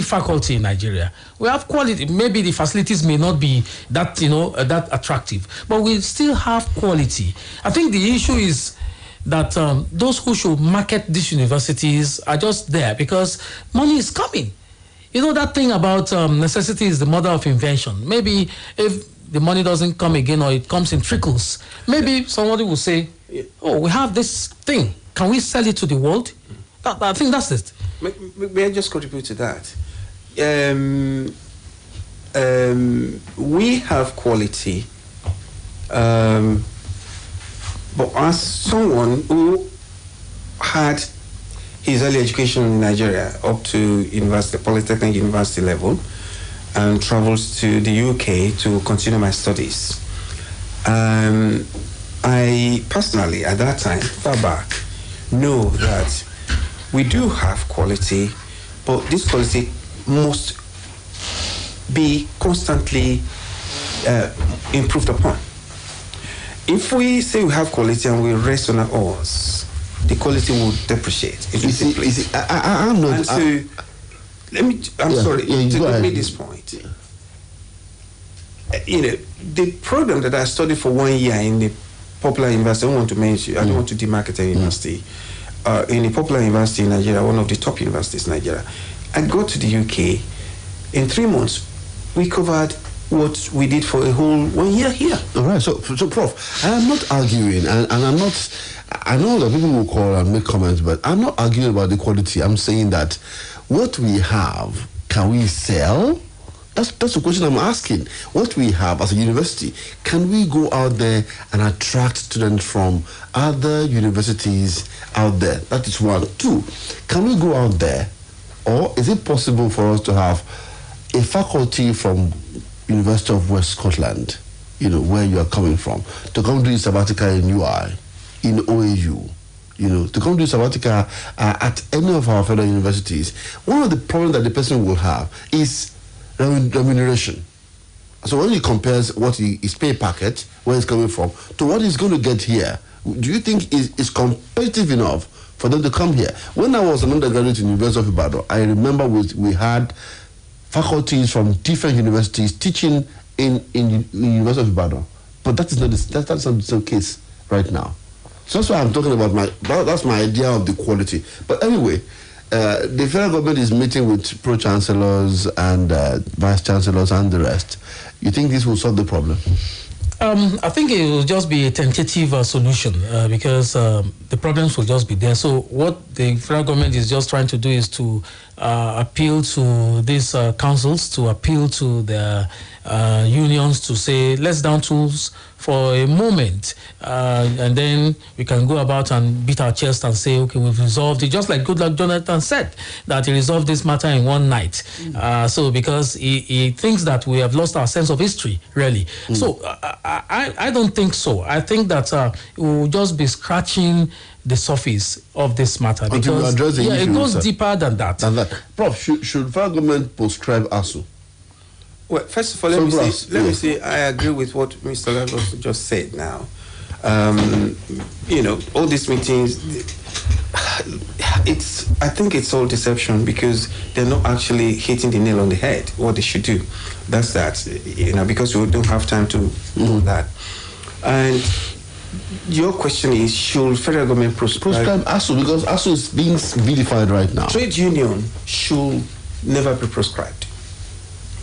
faculty in Nigeria. We have quality. Maybe the facilities may not be that that attractive, but we still have quality. I think the issue is that those who should market these universities are just there because money is coming. That thing about necessity is the mother of invention. Maybe if the money doesn't come again or it comes in trickles, maybe somebody will say, oh, we have this thing. Can we sell it to the world? I think that's it. May I just contribute to that? We have quality. But as someone who had his early education in Nigeria up to Polytechnic University level, and travels to the UK to continue my studies. I personally, at that time, far back, know that we do have quality, but this quality must be constantly improved upon. If we say we have quality and we rest on our oars, the quality will depreciate. I'm not. And so, I'm sorry to make this point. The program that I studied for 1 year in the popular university, I don't want to mention. I don't want to demarket a university. In a popular university in Nigeria, one of the top universities in Nigeria, I got to the UK. In 3 months, we covered what we did for a whole 1 year here. All right. So Prof, I am not arguing, and I'm not. I know that people will call and make comments, but I'm not arguing about the quality. I'm saying that what we have, can we sell? That's the question I'm asking. What we have as a university, can we go out there and attract students from other universities out there? That is one. Two, can we go out there, or is it possible for us to have a faculty from University of West Scotland, where you are coming from, to come do a sabbatical in UI? In OAU, to come to sabbatical at any of our federal universities, one of the problems that the person will have is remuneration. So when he compares what his pay packet, where it's coming from, to what he's going to get here, do you think is competitive enough for them to come here? When I was an undergraduate in the University of Ibadan, I remember we had faculties from different universities teaching in University of Ibadan, but that's not the case right now. So that's why I'm talking about that's my idea of the quality. But anyway, the federal government is meeting with pro-chancellors and vice-chancellors and the rest. You think this will solve the problem? I think it will just be a tentative solution because the problems will just be there. So what the federal government is just trying to do is to appeal to these councils, to appeal to their unions to say, let's down tools for a moment, and then we can go about and beat our chest and say, okay, we've resolved it. Just like Goodluck Jonathan said, that he resolved this matter in one night. So because he thinks that we have lost our sense of history, really. So I don't think so. I think that we will just be scratching the surface of this matter because it goes deeper than that. Prof, should federal government prescribe ASU? Well, first of all, let me say I agree with what Mr. Lagos just said now. All these meetings, I think it's all deception because they're not actually hitting the nail on the head, what they should do. That's that, because we don't have time to know that. And Your question is, should federal government prescribe ASU? Because ASU is being vilified right now. Trade union should never be proscribed.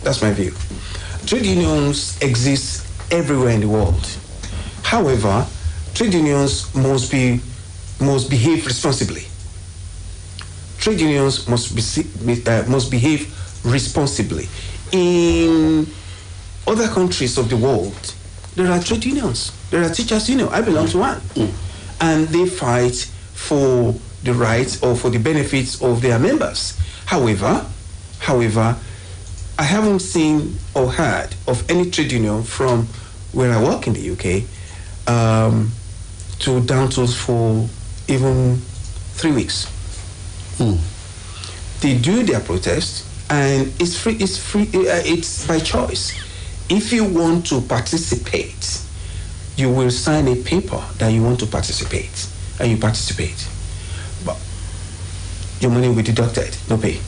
That's my view. Trade unions exist everywhere in the world. However, trade unions must behave responsibly. Trade unions must behave responsibly. In other countries of the world, there are trade unions. There are teachers' unions. I belong to one. And they fight for the rights or for the benefits of their members. However, I haven't seen or heard of any trade union from where I work in the UK to down tools for even 3 weeks. They do their protest, and it's free. It's by choice. If you want to participate, you will sign a paper that you want to participate, and you participate. But your money will be deducted, no pay.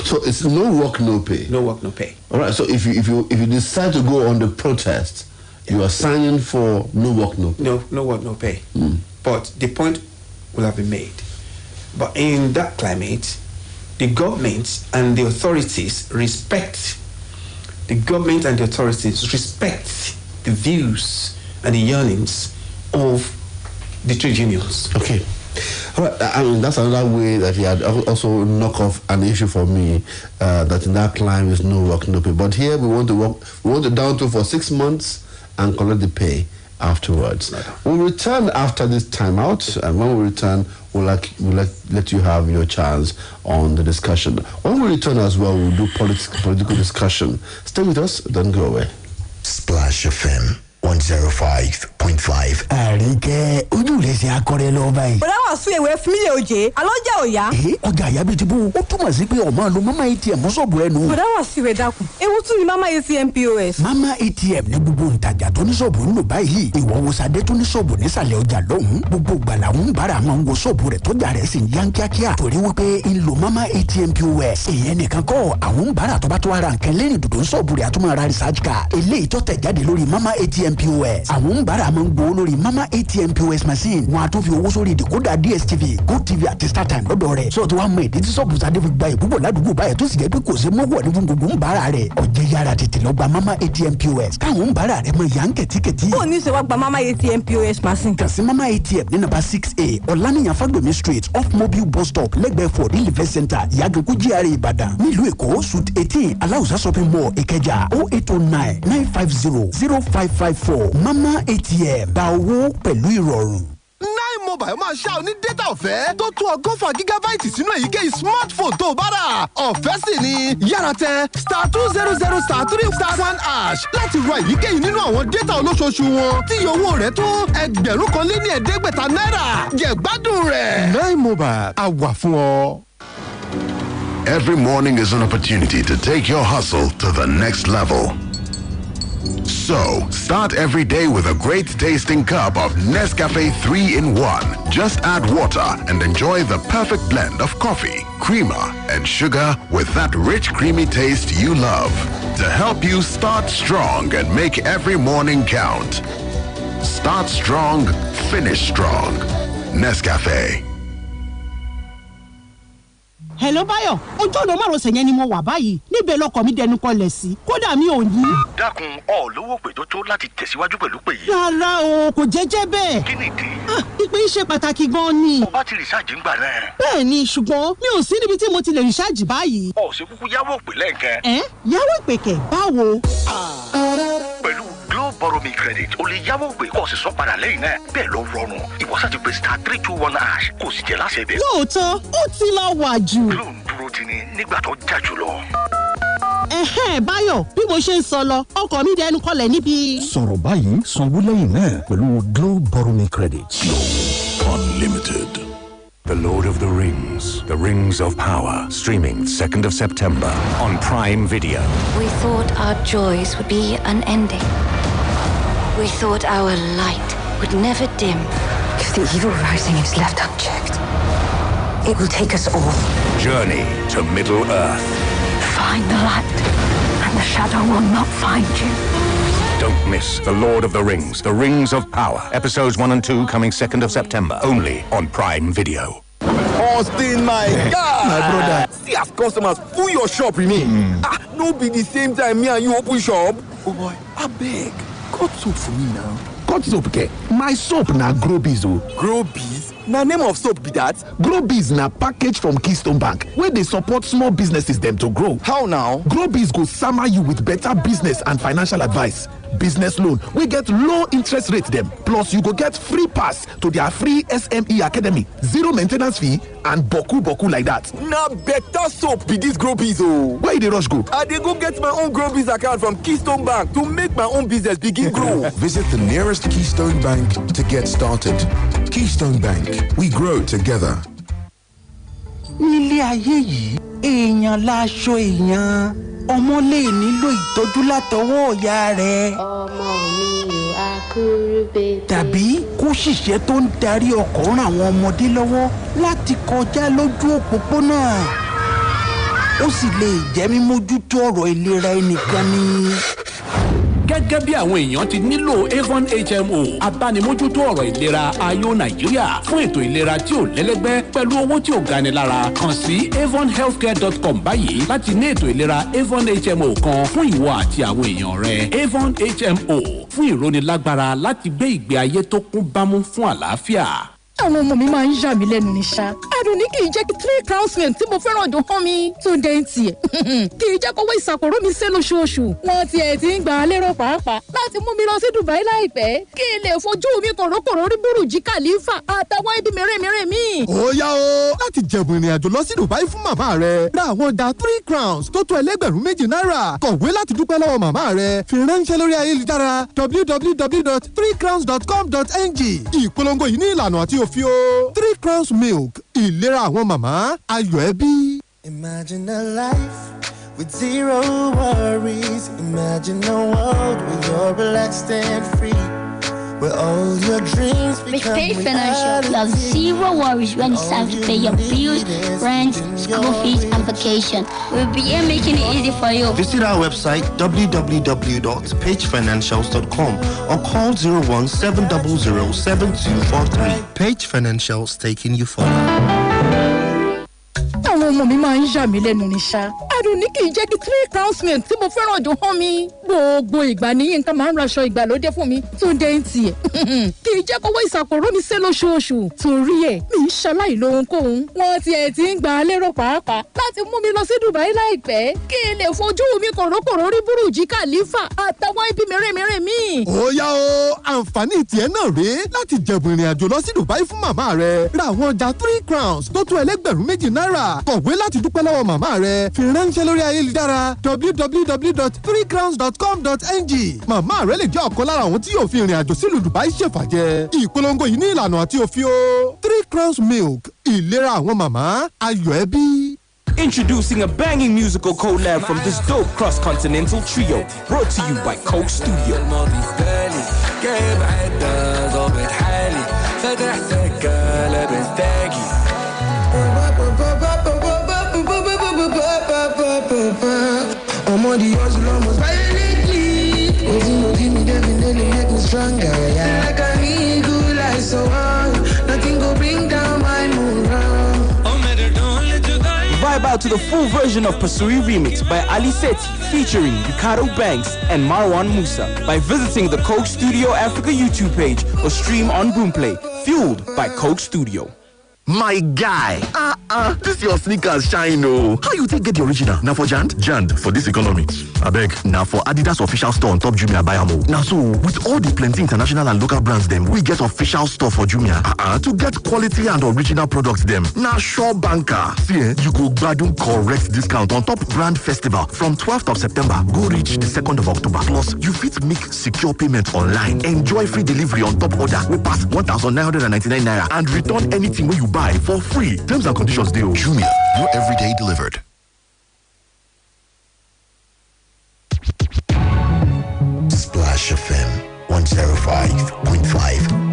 So it's no work, no pay. No work, no pay. All right. So if you decide to go on the protest, you are signing for no work, no pay. No work, no pay. But the point will have been made. But in that climate, the government and the authorities respect. The government and the authorities respect the views and the yearnings of the trade unions. Okay. All right. I mean, that's another way that he had also knock off an issue for me, that in that climate is no work, no pay. But here we want to work. We want to down to for 6 months and collect the pay afterwards. We'll return after this timeout, and when we return, we'll let you have your chance on the discussion. When we return as well, we'll do political discussion. Stay with us, don't go away. Splash FM 105.5. Àríkẹ́ ojú lè ṣe akọrẹ lọ báyìí. Bọ̀dá wà sún ewé fílẹ̀ òjé, alọ́jà òyà. Ọjà àyà bíi ti bó, ó túmọ̀ sí pé ọmọ lo Mama ATM sọ̀bù ẹnu. Bọ̀dá wà sí ìwé dákun, ewu tún ni Mama ATM POS. Mama ATM ní gbogbo ntajà tó ní sọ̀bù ń lò báyìí. Ìwọ wo Sadé tó ní sọ̀bù nísàlẹ̀ ọjà lọ́hùn. Gbogbo gbala ń bára máa ń wo sọ̀bù rẹ̀ tọ́jà rẹ̀ sì ń yán kíákíá. Torí wípé ń lo Mama ATM POS. Ìyẹn nìkan kọ́, àwọn ń bára tó bá tó ara nǹkan lẹ́yìn dòdò ń sọ̀bù rẹ̀ àtúmọ̀ ara research card. Eléyìí tó tẹ̀ jáde lórí Mama ATM POS. Àwọn ń bára máa ń gbowó lórí Mama ATM POS machine. Wọ́n á tún fi owó sórí decoder DSTV, GoTV àti StarTime lọ́dọ̀ rẹ̀. Sọ ti wá mọ ìdí tí sọ́ọ̀bù Sadé fi gba ìbúbọ̀ ládùúgbò báyìí tó sì jẹ́ pé kò sí mọ́wọ́ ní fún gbogbo ń bára rẹ̀. Ọ̀jẹ̀ yára tètè lọ gba Mama ATM POS. Káwọn ń bára rẹ̀ mọ ìyá ń kẹ̀tíkẹ̀tí. Ó ní ṣe wá gba Mama ATM POS machine. Kàn sí Mama ATM ní nàbà 6A Ọ̀lànìyàn Fagbemi Street off Mobile bus stop lẹ́gbẹ̀ẹ́ Ford Live Center Ìyàgànkú GRA Ìbàdàn. Nílùú Èkó Suite 18 Aláùsá shopping mall Ìkẹjà 0809 950 0554. Mama ATM gba owó pẹ̀lú ìrọ̀rùn. Mobile máa ṣá ọ ní data ọ̀fẹ́ tó tó 100 gigabyte sínú èyíkéyìí smartphone tó bá rà. Ọ̀fẹ́ sì ni yára tẹ *200*3*1# láti ra èyíkéyìí nínú àwọn data olóṣooṣù wọn tí owó rẹ̀ tó náírà. Jẹ̀gbádùn rẹ̀. 9 Mobile á wà fún ọ. Every morning is an opportunity to take your hustle to the next level. So, start every day with a great tasting cup of Nescafe 3-in-1. Just add water and enjoy the perfect blend of coffee, creamer, and sugar with that rich, creamy taste you love. To help you start strong and make every morning count. Start strong, finish strong. Nescafe. Hello Báyọ̀, ojú ọ̀nà márosẹ̀ yẹn ni mo wà báyìí. Níbẹ̀ lọkọ̀ mi dẹnu kọlẹ̀ sí. Kódà mi ò ní. Dákun, lówó pé tó láti tẹ̀síwájú pẹ̀lú pé yìí. Rárá o, kò jẹ́jẹ́ bẹ́ẹ̀. Kí nìdí? Ìpè yìí ṣe pàtàkì gan-an ni. O bá ti rìsáàjì ńgbà náà. Bẹ́ẹ̀ni, ṣùgbọ́n mi ò sí níbi tí mo ti lè rìsáàjì báyìí. Ó ṣe kúkú yáwó pè lẹ́ǹkan. Yáwó ìpè kẹ̀ báwo? Pẹ̀lú Glow Borrow Me Credit, o lè yáwó pé kó o sì san padà lẹ́yìn náà. Bẹ́ẹ̀ ló rọrùn. Ìwọ ṣáà ti pè *321# kó o sì jẹ́ láṣẹ bẹ́ẹ̀. Lóòótọ́, ó ti lọ wà jù. Glow ń dúró ti ní nígbà tó jà jùlọ. Báyọ̀, bí mo ṣe ń sọ lọ, ọkọ̀ mi dẹnu kọlẹ̀ níbi. Sọ̀rọ̀ báyìí, sanwó lẹ́yìn náà pẹ̀lú Glow Borrow Me Credit. Glow Unlimited. The Lord of the Rings, The Rings of Power, streaming 2nd of September on Prime Video. We thought our joys would be unending. We thought our light would never dim. If the evil rising is left unchecked, it will take us all. Journey to Middle-earth. Find the light, and the shadow will not find you. Don't miss The Lord of the Rings, The Rings of Power. Episodes 1 and 2 coming 2nd of September, only on Prime Video. Austin, my God! My brother, see as customers full your shop remain. No be the same time me and you open shop. Oh boy, I beg. Cut soap for me now. Cut soap, okay? My soap na Grobiz o. Grobiz? Na name of soap be that? Grobiz na package from Keystone Bank where they support small businesses them to grow. How now? Grobiz go sama you with better business and financial advice. Business loan, we get low interest rate them. Plus, you go get free pass to their free SME Academy. Zero maintenance fee and boku like that. Na better soap be this Grobiz o. Where you dey rush go? I dey go get my own Grobiz account from Keystone Bank to make my own business begin grow. Visit the nearest Keystone Bank to get started. Keystone Bank, we grow together. Nílé ayé yìí, èèyàn láṣọ èèyàn. Ọmọ lè nílò ìtọ́jú látọwọ́ ìyá rẹ̀. Ọmọ mi ò akúrú bèbè. Tàbí kó ṣìṣẹ́ tó ń darí ọkọ̀ ràn àwọn ọmọdé lọ́wọ́ láti kọjá lójú òpópónà. Ó sì lè jẹ́ mímójútó ọ̀rọ̀ ìlera ẹnìkan ni. Gẹ́gẹ́ bí àwọn èèyàn ti nílò Avon HMO abánimójútó ọ̀rọ̀ ìlera ayọ̀ Nàìjíríà fún ètò ìlera tí ò lẹ́lẹ́gbẹ́ pẹ̀lú owó tí ò gani lára. Kàn sí avonhealthcare.com báyìí láti ní ètò ìlera Avon HMO kan fún ìwọ àti àwọn èèyàn rẹ. Avon HMO fún ìrónilágbára láti gbé ìgbé ayé tó kún bámú fún àlàáfíà. Àwọn ọmọ mi máa ń yà mí lẹ́nu ní ṣá. Adùn ní kì í jẹ́ kí 3 crowns milk tí mo fẹ́ràn dùn hàn mi. Tó dé ń tiẹ̀. Kì í jẹ́ kówó ìsàkóró mi sé lóṣooṣù. Wọ́n tiẹ̀ ti ń gbà á lérò pàápàá láti mú mi lọ sí Dubai láìpẹ́. Kí n lè fojú mi kòrókòró rí Burj Khalifa àtàwọn ibi mèremère mi. Ó yá o, láti jẹ̀bùn ìrìn àjò lọ sí Dubai fún màmá rẹ̀. Ra àwọn ọjà 3 crowns tó tó ẹlẹ́gbẹ̀rún méjì náírà. Kọ̀wé láti dúpẹ́ lọ́wọ́ màmá rẹ̀. Fi ránṣẹ́ lórí ayélujára www.3crowns.com.ng. Ìpolongo yìí ní ìlànà àti òfin o. 3 crowns milk, ìlera àwọn màmá, ayọ̀ ẹbí. Imagine a life with zero worries. Imagine a world where you're relaxed and free. Where all your dreams With Pay Financial, you have zero worries when it's time to pay your bills, rent, school fees, and vacation. We'll be here making it easy for you. Visit our website www.pagefinancials.com or call 017007243. Page Financials, taking you further. Àwọn ọmọ mi máa ń yà mí lẹ́nu ní ṣá. Adùn ní kì í jẹ́ kí 3 crowns milk tí mo fẹ́ràn dùn hàn mi. Gbogbo ìgbà ní Yínká máa ń raṣọ ìgbàlódé fún mi. Tó dé ń tiẹ̀. Kì í jẹ́ kówó ìsàkóró mi sé lóṣooṣù. Torí ẹ̀ mi ń ṣaláì lóhunkóhun. Wọ́n tiẹ̀ ti ń gbà á lérò pàápàá láti mú mi lọ sí Dubai láìpẹ́. Kí n lè fojú mi kòrókòró rí Burj Khalifa àtàwọn ibi mèremère mi. Ó yá o, àǹfààní tiẹ̀ náà rèé láti jẹ̀bùn ìrìn àjò lọ sí Dubai fún màmá rẹ̀. Ra àwọn ọjà 3 crowns tó tó ẹlẹ́gbẹ̀rún méjì náírà. Kọ̀wé láti dúpẹ́ lọ́wọ́ màmá rẹ̀. Fi ránṣẹ́ lórí ayélujára www.3crowns.com.ng. Màmá rẹ̀ lè jẹ́ ọ̀kan lára àwọn tí yóò fi ìrìn àjò sílùú Dubai ṣèfàjẹ́. Ìpolongo yìí ní ìlànà àti òfin o. 3 crowns milk, ìlera àwọn màmá, ayọ̀ ẹbí. Introducing a banging musical collab from this dope cross-continental trio, brought to you by Coke Studio. I'm on the hustle almost violently. Give me definitely make me stronger. Yeah. Like an eagle, I so on. Nothing go bring down my moral. Vibe out to the full version of Pasuri Remix by Ali Seti featuring Ricardo Banks and Marwan Musa by visiting the Coke Studio Africa YouTube page or stream on Boomplay. Fueled by Coke Studio. My guy, this your sneakers shine oh. How you take get the original? Now for Jand for this economy. I beg. Now for Adidas official store on top Jumia buy am. Now so with all the plenty international and local brands them, we get official store for Jumia. To get quality and original products them. Now sure banker. See you go gbadun correct discount on top brand festival from 12th of September. Go reach the 2nd of October. Plus you fit make secure payment online. Enjoy free delivery on top order. We pass 1,999 naira and return anything when you buy for free. Terms and conditions deal. Jumia, your everyday delivered. Splash FM 105.5.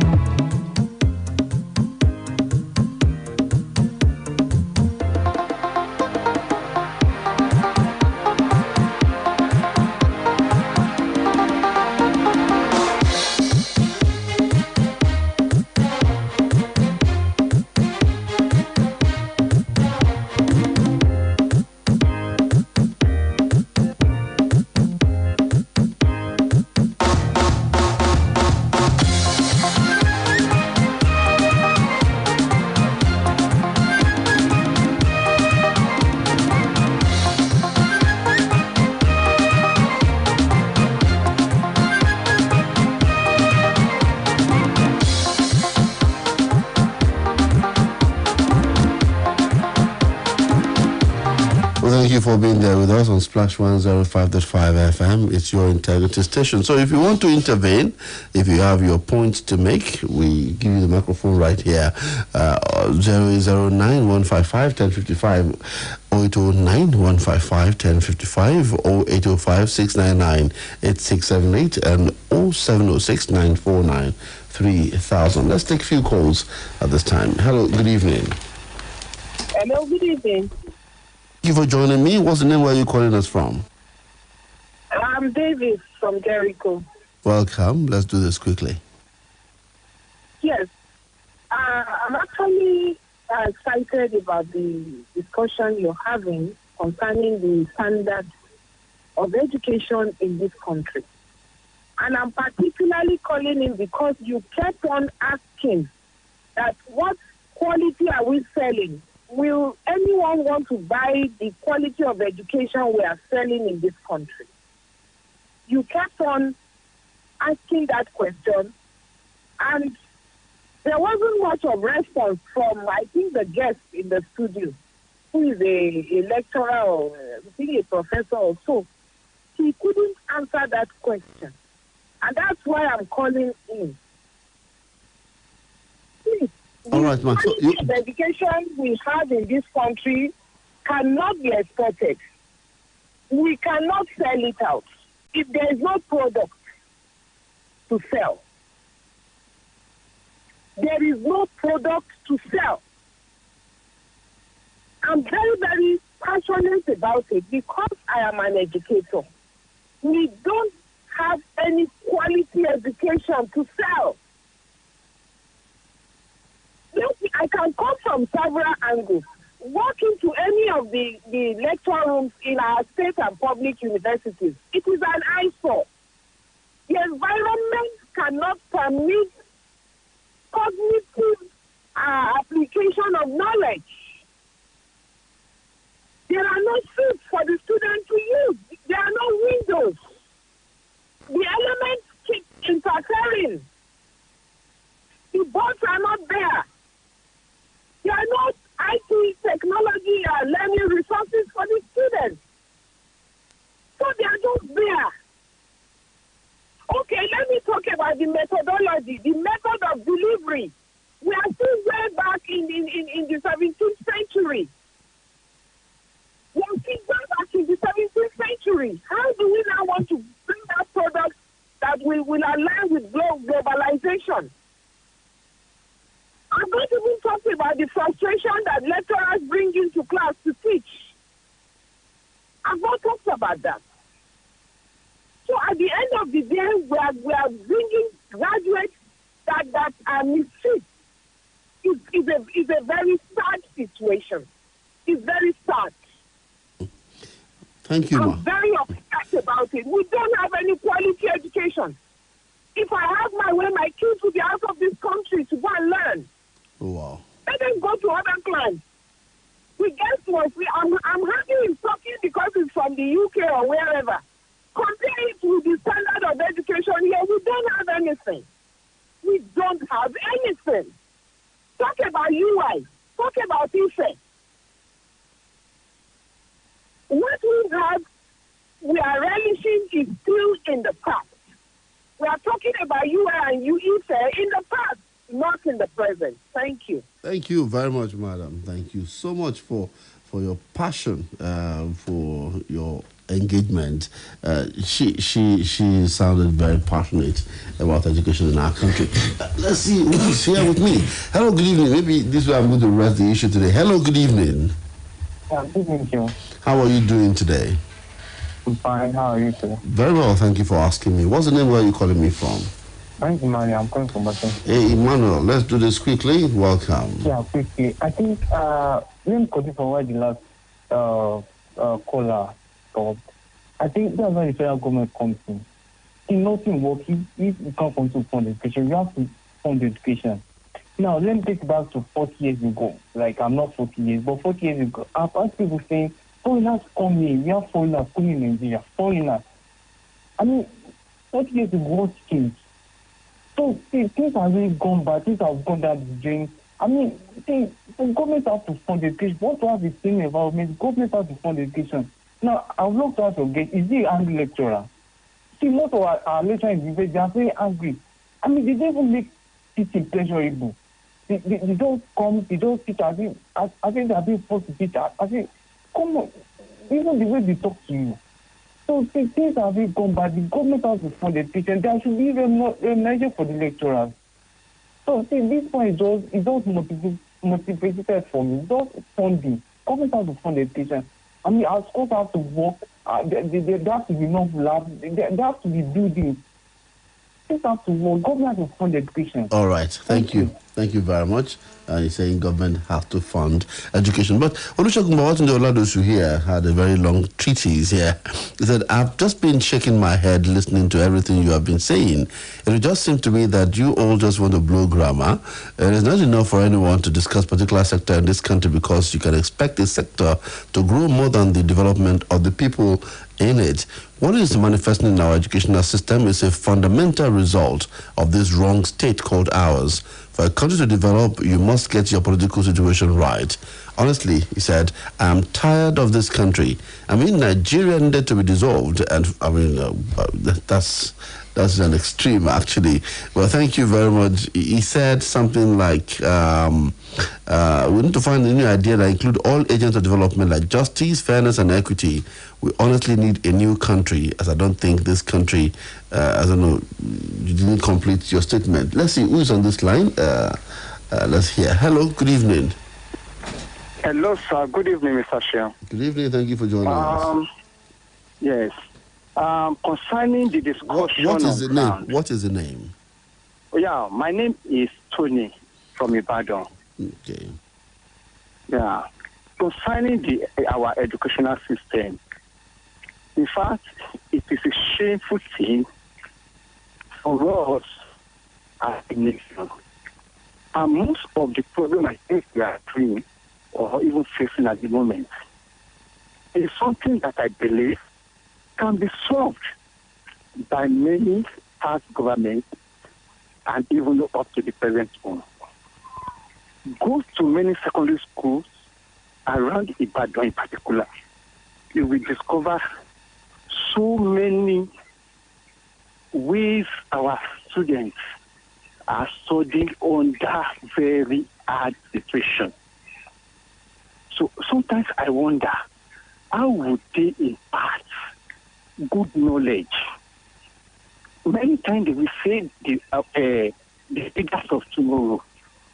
for being there with us on Splash 105.5 FM. It's your integrity station. So if you want to intervene, if you have your point to make, we give you the microphone right here. 009-155-1055, 0809-155-1055, 0805-699-8678, and 0706-949-3000. Let's take a few calls at this time. Hello, good evening. Hello, good evening. Thank you for joining me. What's the name? Where are you calling us from? I'm David from Jericho. Welcome. Let's do this quickly. Yes. I'm actually excited about the discussion you're having concerning the standard of education in this country. And I'm particularly calling in because you kept on asking that what quality are we selling? Will anyone want to buy the quality of education we are selling in this country? You kept on asking that question, and there wasn't much of response from, I think, the guest in the studio, who is a lecturer or I think a professor or so. He couldn't answer that question. And that's why I'm calling in. Please. All right, ma'am. So the education we have in this country cannot be exported. We cannot sell it out if there is no product to sell. There is no product to sell. I'm very, very passionate about it because I am an educator. We don't have any quality education to sell. I can come from several angles. Walk into any of the lecture rooms in our state and public universities. It is an eyesore. The environment cannot permit cognitive application of knowledge. There are no seats for the student to use. There are no windows. The elements keep interfering. The boards are not there. There are no IT technology learning resources for the students. So they are just there. Okay, let me talk about the methodology, the method of delivery. We are still way back in the 17th century. We are still way back in the 17th century. How do we now want to bring that product that will align with globalization? I'm going to even talk about the frustration that lecturers bring into class to teach. I've not talked about that. So at the end of the day, we are bringing graduates that are misfit. It's a very sad situation. It's very sad. Thank you, I'm very upset about it. We don't have any quality education. If I have my way, my kids will be out of this country to go and learn. Oh, wow. Let them go to other clans. We guess what? I'm happy in talking because it's from the UK or wherever. Compare it with the standard of education here. We don't have anything. We don't have anything. Talk about UI. Talk about IFE. What we have, we are relishing is still in the past. We are talking about UI and UIFE in the past, not in the present. Thank you. Thank you very much, madam. Thank you so much for your passion, for your engagement. She sounded very passionate about education in our country. Let's see who's here with me. Hello, good evening. Maybe this way I'm going to rest the issue today. Hello, good evening. Good evening, Joe. How are you doing today? I'm fine. How are you today? Very well, thank you for asking me. What's the name? Where are you calling me from? My name is Emmanuel. I'm calling from Boston. Hey, Emmanuel, let's do this quickly. Welcome. Yeah, quickly. I think let me continue from where the last caller stopped. I think that's where the federal government comes in. If nothing works, if you can't come to fund education, you have to fund education. Now, let me take it back to 40 years ago. Like, I'm not 40 years, but 40 years ago, I've heard people saying, foreigners come here. We have foreigners coming in Nigeria. Foreigners. I mean, 40 years ago, what changed? So, things have really gone bad. Things have gone down the drain. I mean, the government has to fund education. Want to have the same environment, government has to fund education. Now, I would love to ask again, is he an angry lecturer? See, most of our lecturers, they are very angry. I mean, they don't even make teaching pleasurable. They don't come, they don't teach. I think they are being forced to teach. I think, come on, even the way they talk to you. So things have been gone bad. The government has to fund education. There should be remuneration for the lecturers. So see, this one is just motivated for me. Just funding. Government has to fund education. I mean, our schools have to work. There have to be enough labs. There have to be buildings. Things have to work. Government has to fund education. All right. Thank you. Thank you very much. You're saying government has to fund education. But Oluwaseun Olatunbosun here had a very long treatise here. He said, I've just been shaking my head listening to everything you have been saying. It just seems to me that you all just want to blow grammar. It is not enough for anyone to discuss particular sector in this country because you can expect this sector to grow more than the development of the people in it. What is manifesting in our educational system is a fundamental result of this wrong state called ours. For a country to develop, you must get your political situation right. Honestly, he said, I'm tired of this country. I mean, Nigeria needed to be dissolved, and I mean, that's an extreme, actually. Well, thank you very much. He said something like, we need to find a new idea that include all agents of development like justice, fairness, and equity. We honestly need a new country, as I don't think this country, I don't know, you didn't complete your statement. Let's see who's on this line. Let's hear. Hello, good evening. Hello, sir. Good evening, Mr. Shea. Good evening. Thank you for joining us. Yes. Concerning the discussion. What is the name? What is the name? Yeah, my name is Tony from Ibadan. Okay. Yeah. Concerning our educational system, in fact, it is a shameful thing for us as a nation. And most of the problem I think we are doing or even facing at the moment is something that I believe can be solved by many past governments and even up to the present one. Go to many secondary schools around Ibadan in particular. You will discover so many ways our students are studying under very hard situation. So sometimes I wonder, how would they impart good knowledge? Many times they will say the leaders of tomorrow.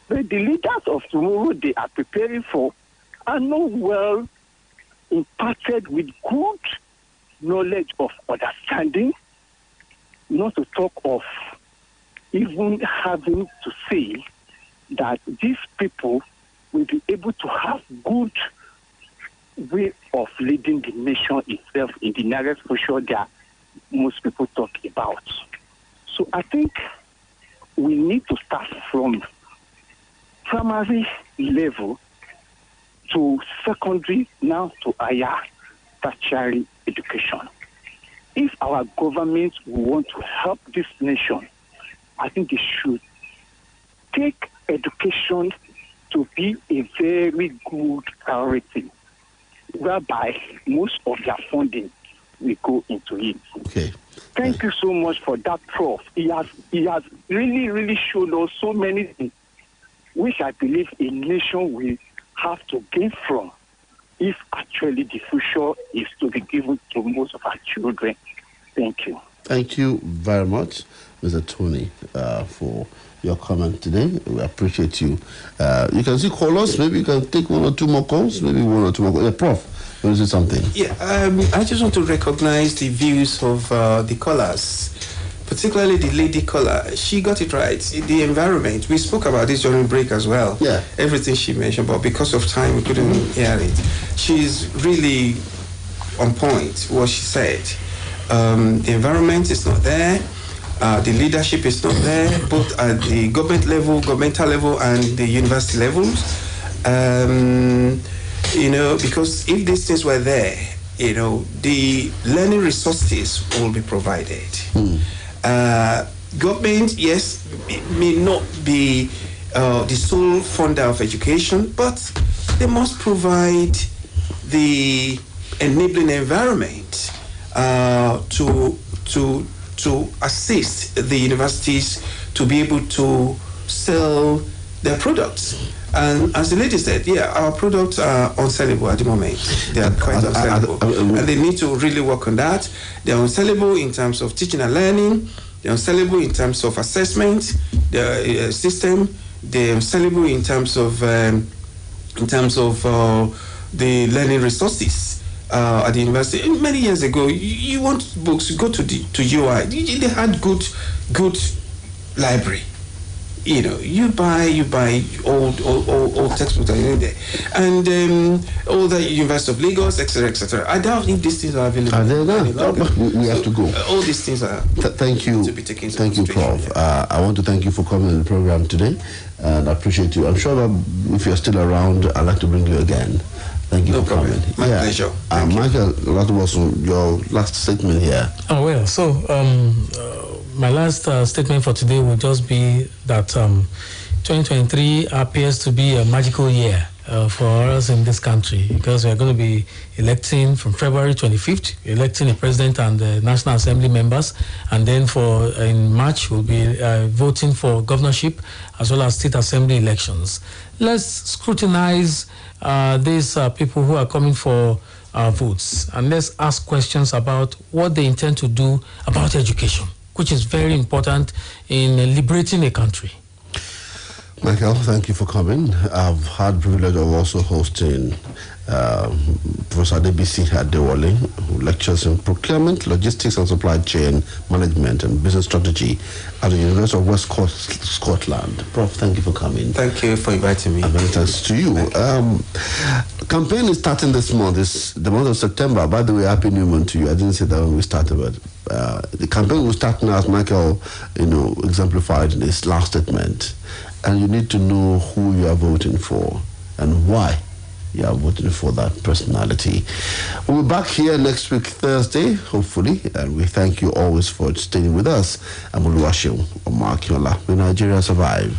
But the leaders of tomorrow they are preparing for are not well imparted with good knowledge of understanding, not to talk of even having to say that these people will be able to have good way of leading the nation itself in the nearest future that most people talk about. So I think we need to start from primary level to secondary, now to higher tertiary education. If our government want to help this nation, I think they should take education to be a very good priority, whereby most of their funding will go into it. Okay. Thank you so much for that, Prof. He has really showed us so many things which I believe a nation will have to gain from if actually the future is to be given to most of our children. Thank you. Thank you very much, Mr. Tony, for your comment today. We appreciate you. You can still call us. Maybe you can take one or two more calls. Maybe one or two more calls. Yeah, Prof, you want to say something? Yeah, I just want to recognize the views of the callers, particularly the lady caller. She got it right. The environment, we spoke about this during break as well. Yeah. Everything she mentioned, but because of time, we couldn't hear it. She's really on point, what she said. The environment is not there. The leadership is not there, both at the governmental level, and the university levels. Because if these things were there, the learning resources will be provided. Government, yes, may not be the sole funder of education, but they must provide the enabling environment to assist the universities to be able to sell their products. And as the lady said, our products are unsellable at the moment. They are quite unsellable. And they need to really work on that. They are unsellable in terms of teaching and learning. They are unsellable in terms of assessment, the system. They are unsellable in terms of the learning resources at the university. Many years ago, you want books, you go to UI. They had good library. You buy old textbooks that are there, and all the University of Lagos, etc. I doubt if these things are available. We have to go. All these things are. Thank you. To be taken into thank you, Prof. I want to thank you for coming on the program today, and I appreciate you. I'm sure that if you're still around, I'd like to bring you again. Thank you for coming. My pleasure. Michael, Olatunbosun, your last statement here. Oh well, so. My last statement for today will just be that 2023 appears to be a magical year for us in this country, because we are going to be electing from February 25th, electing a president and the National Assembly members, and then in March we'll be voting for governorship as well as state assembly elections. Let's scrutinize these people who are coming for votes, and let's ask questions about what they intend to do about education, which is very important in liberating a country. Michael, thank you for coming. I've had the privilege of also hosting Professor Adebisi Adewale, who lectures in procurement, logistics and supply chain management and business strategy at the University of West Scotland. Prof, thank you for coming. Thank you for inviting me. And many thanks to you. Campaign is starting this month, the month of September. By the way, Happy New Month to you. I didn't say that when we started, but the campaign will start now, as Michael, exemplified in his last statement. And you need to know who you are voting for and why you are voting for that personality. We'll be back here next week, Thursday, hopefully, and we thank you always for staying with us. I'm Oluwaseun, Akinola. May Nigeria survive.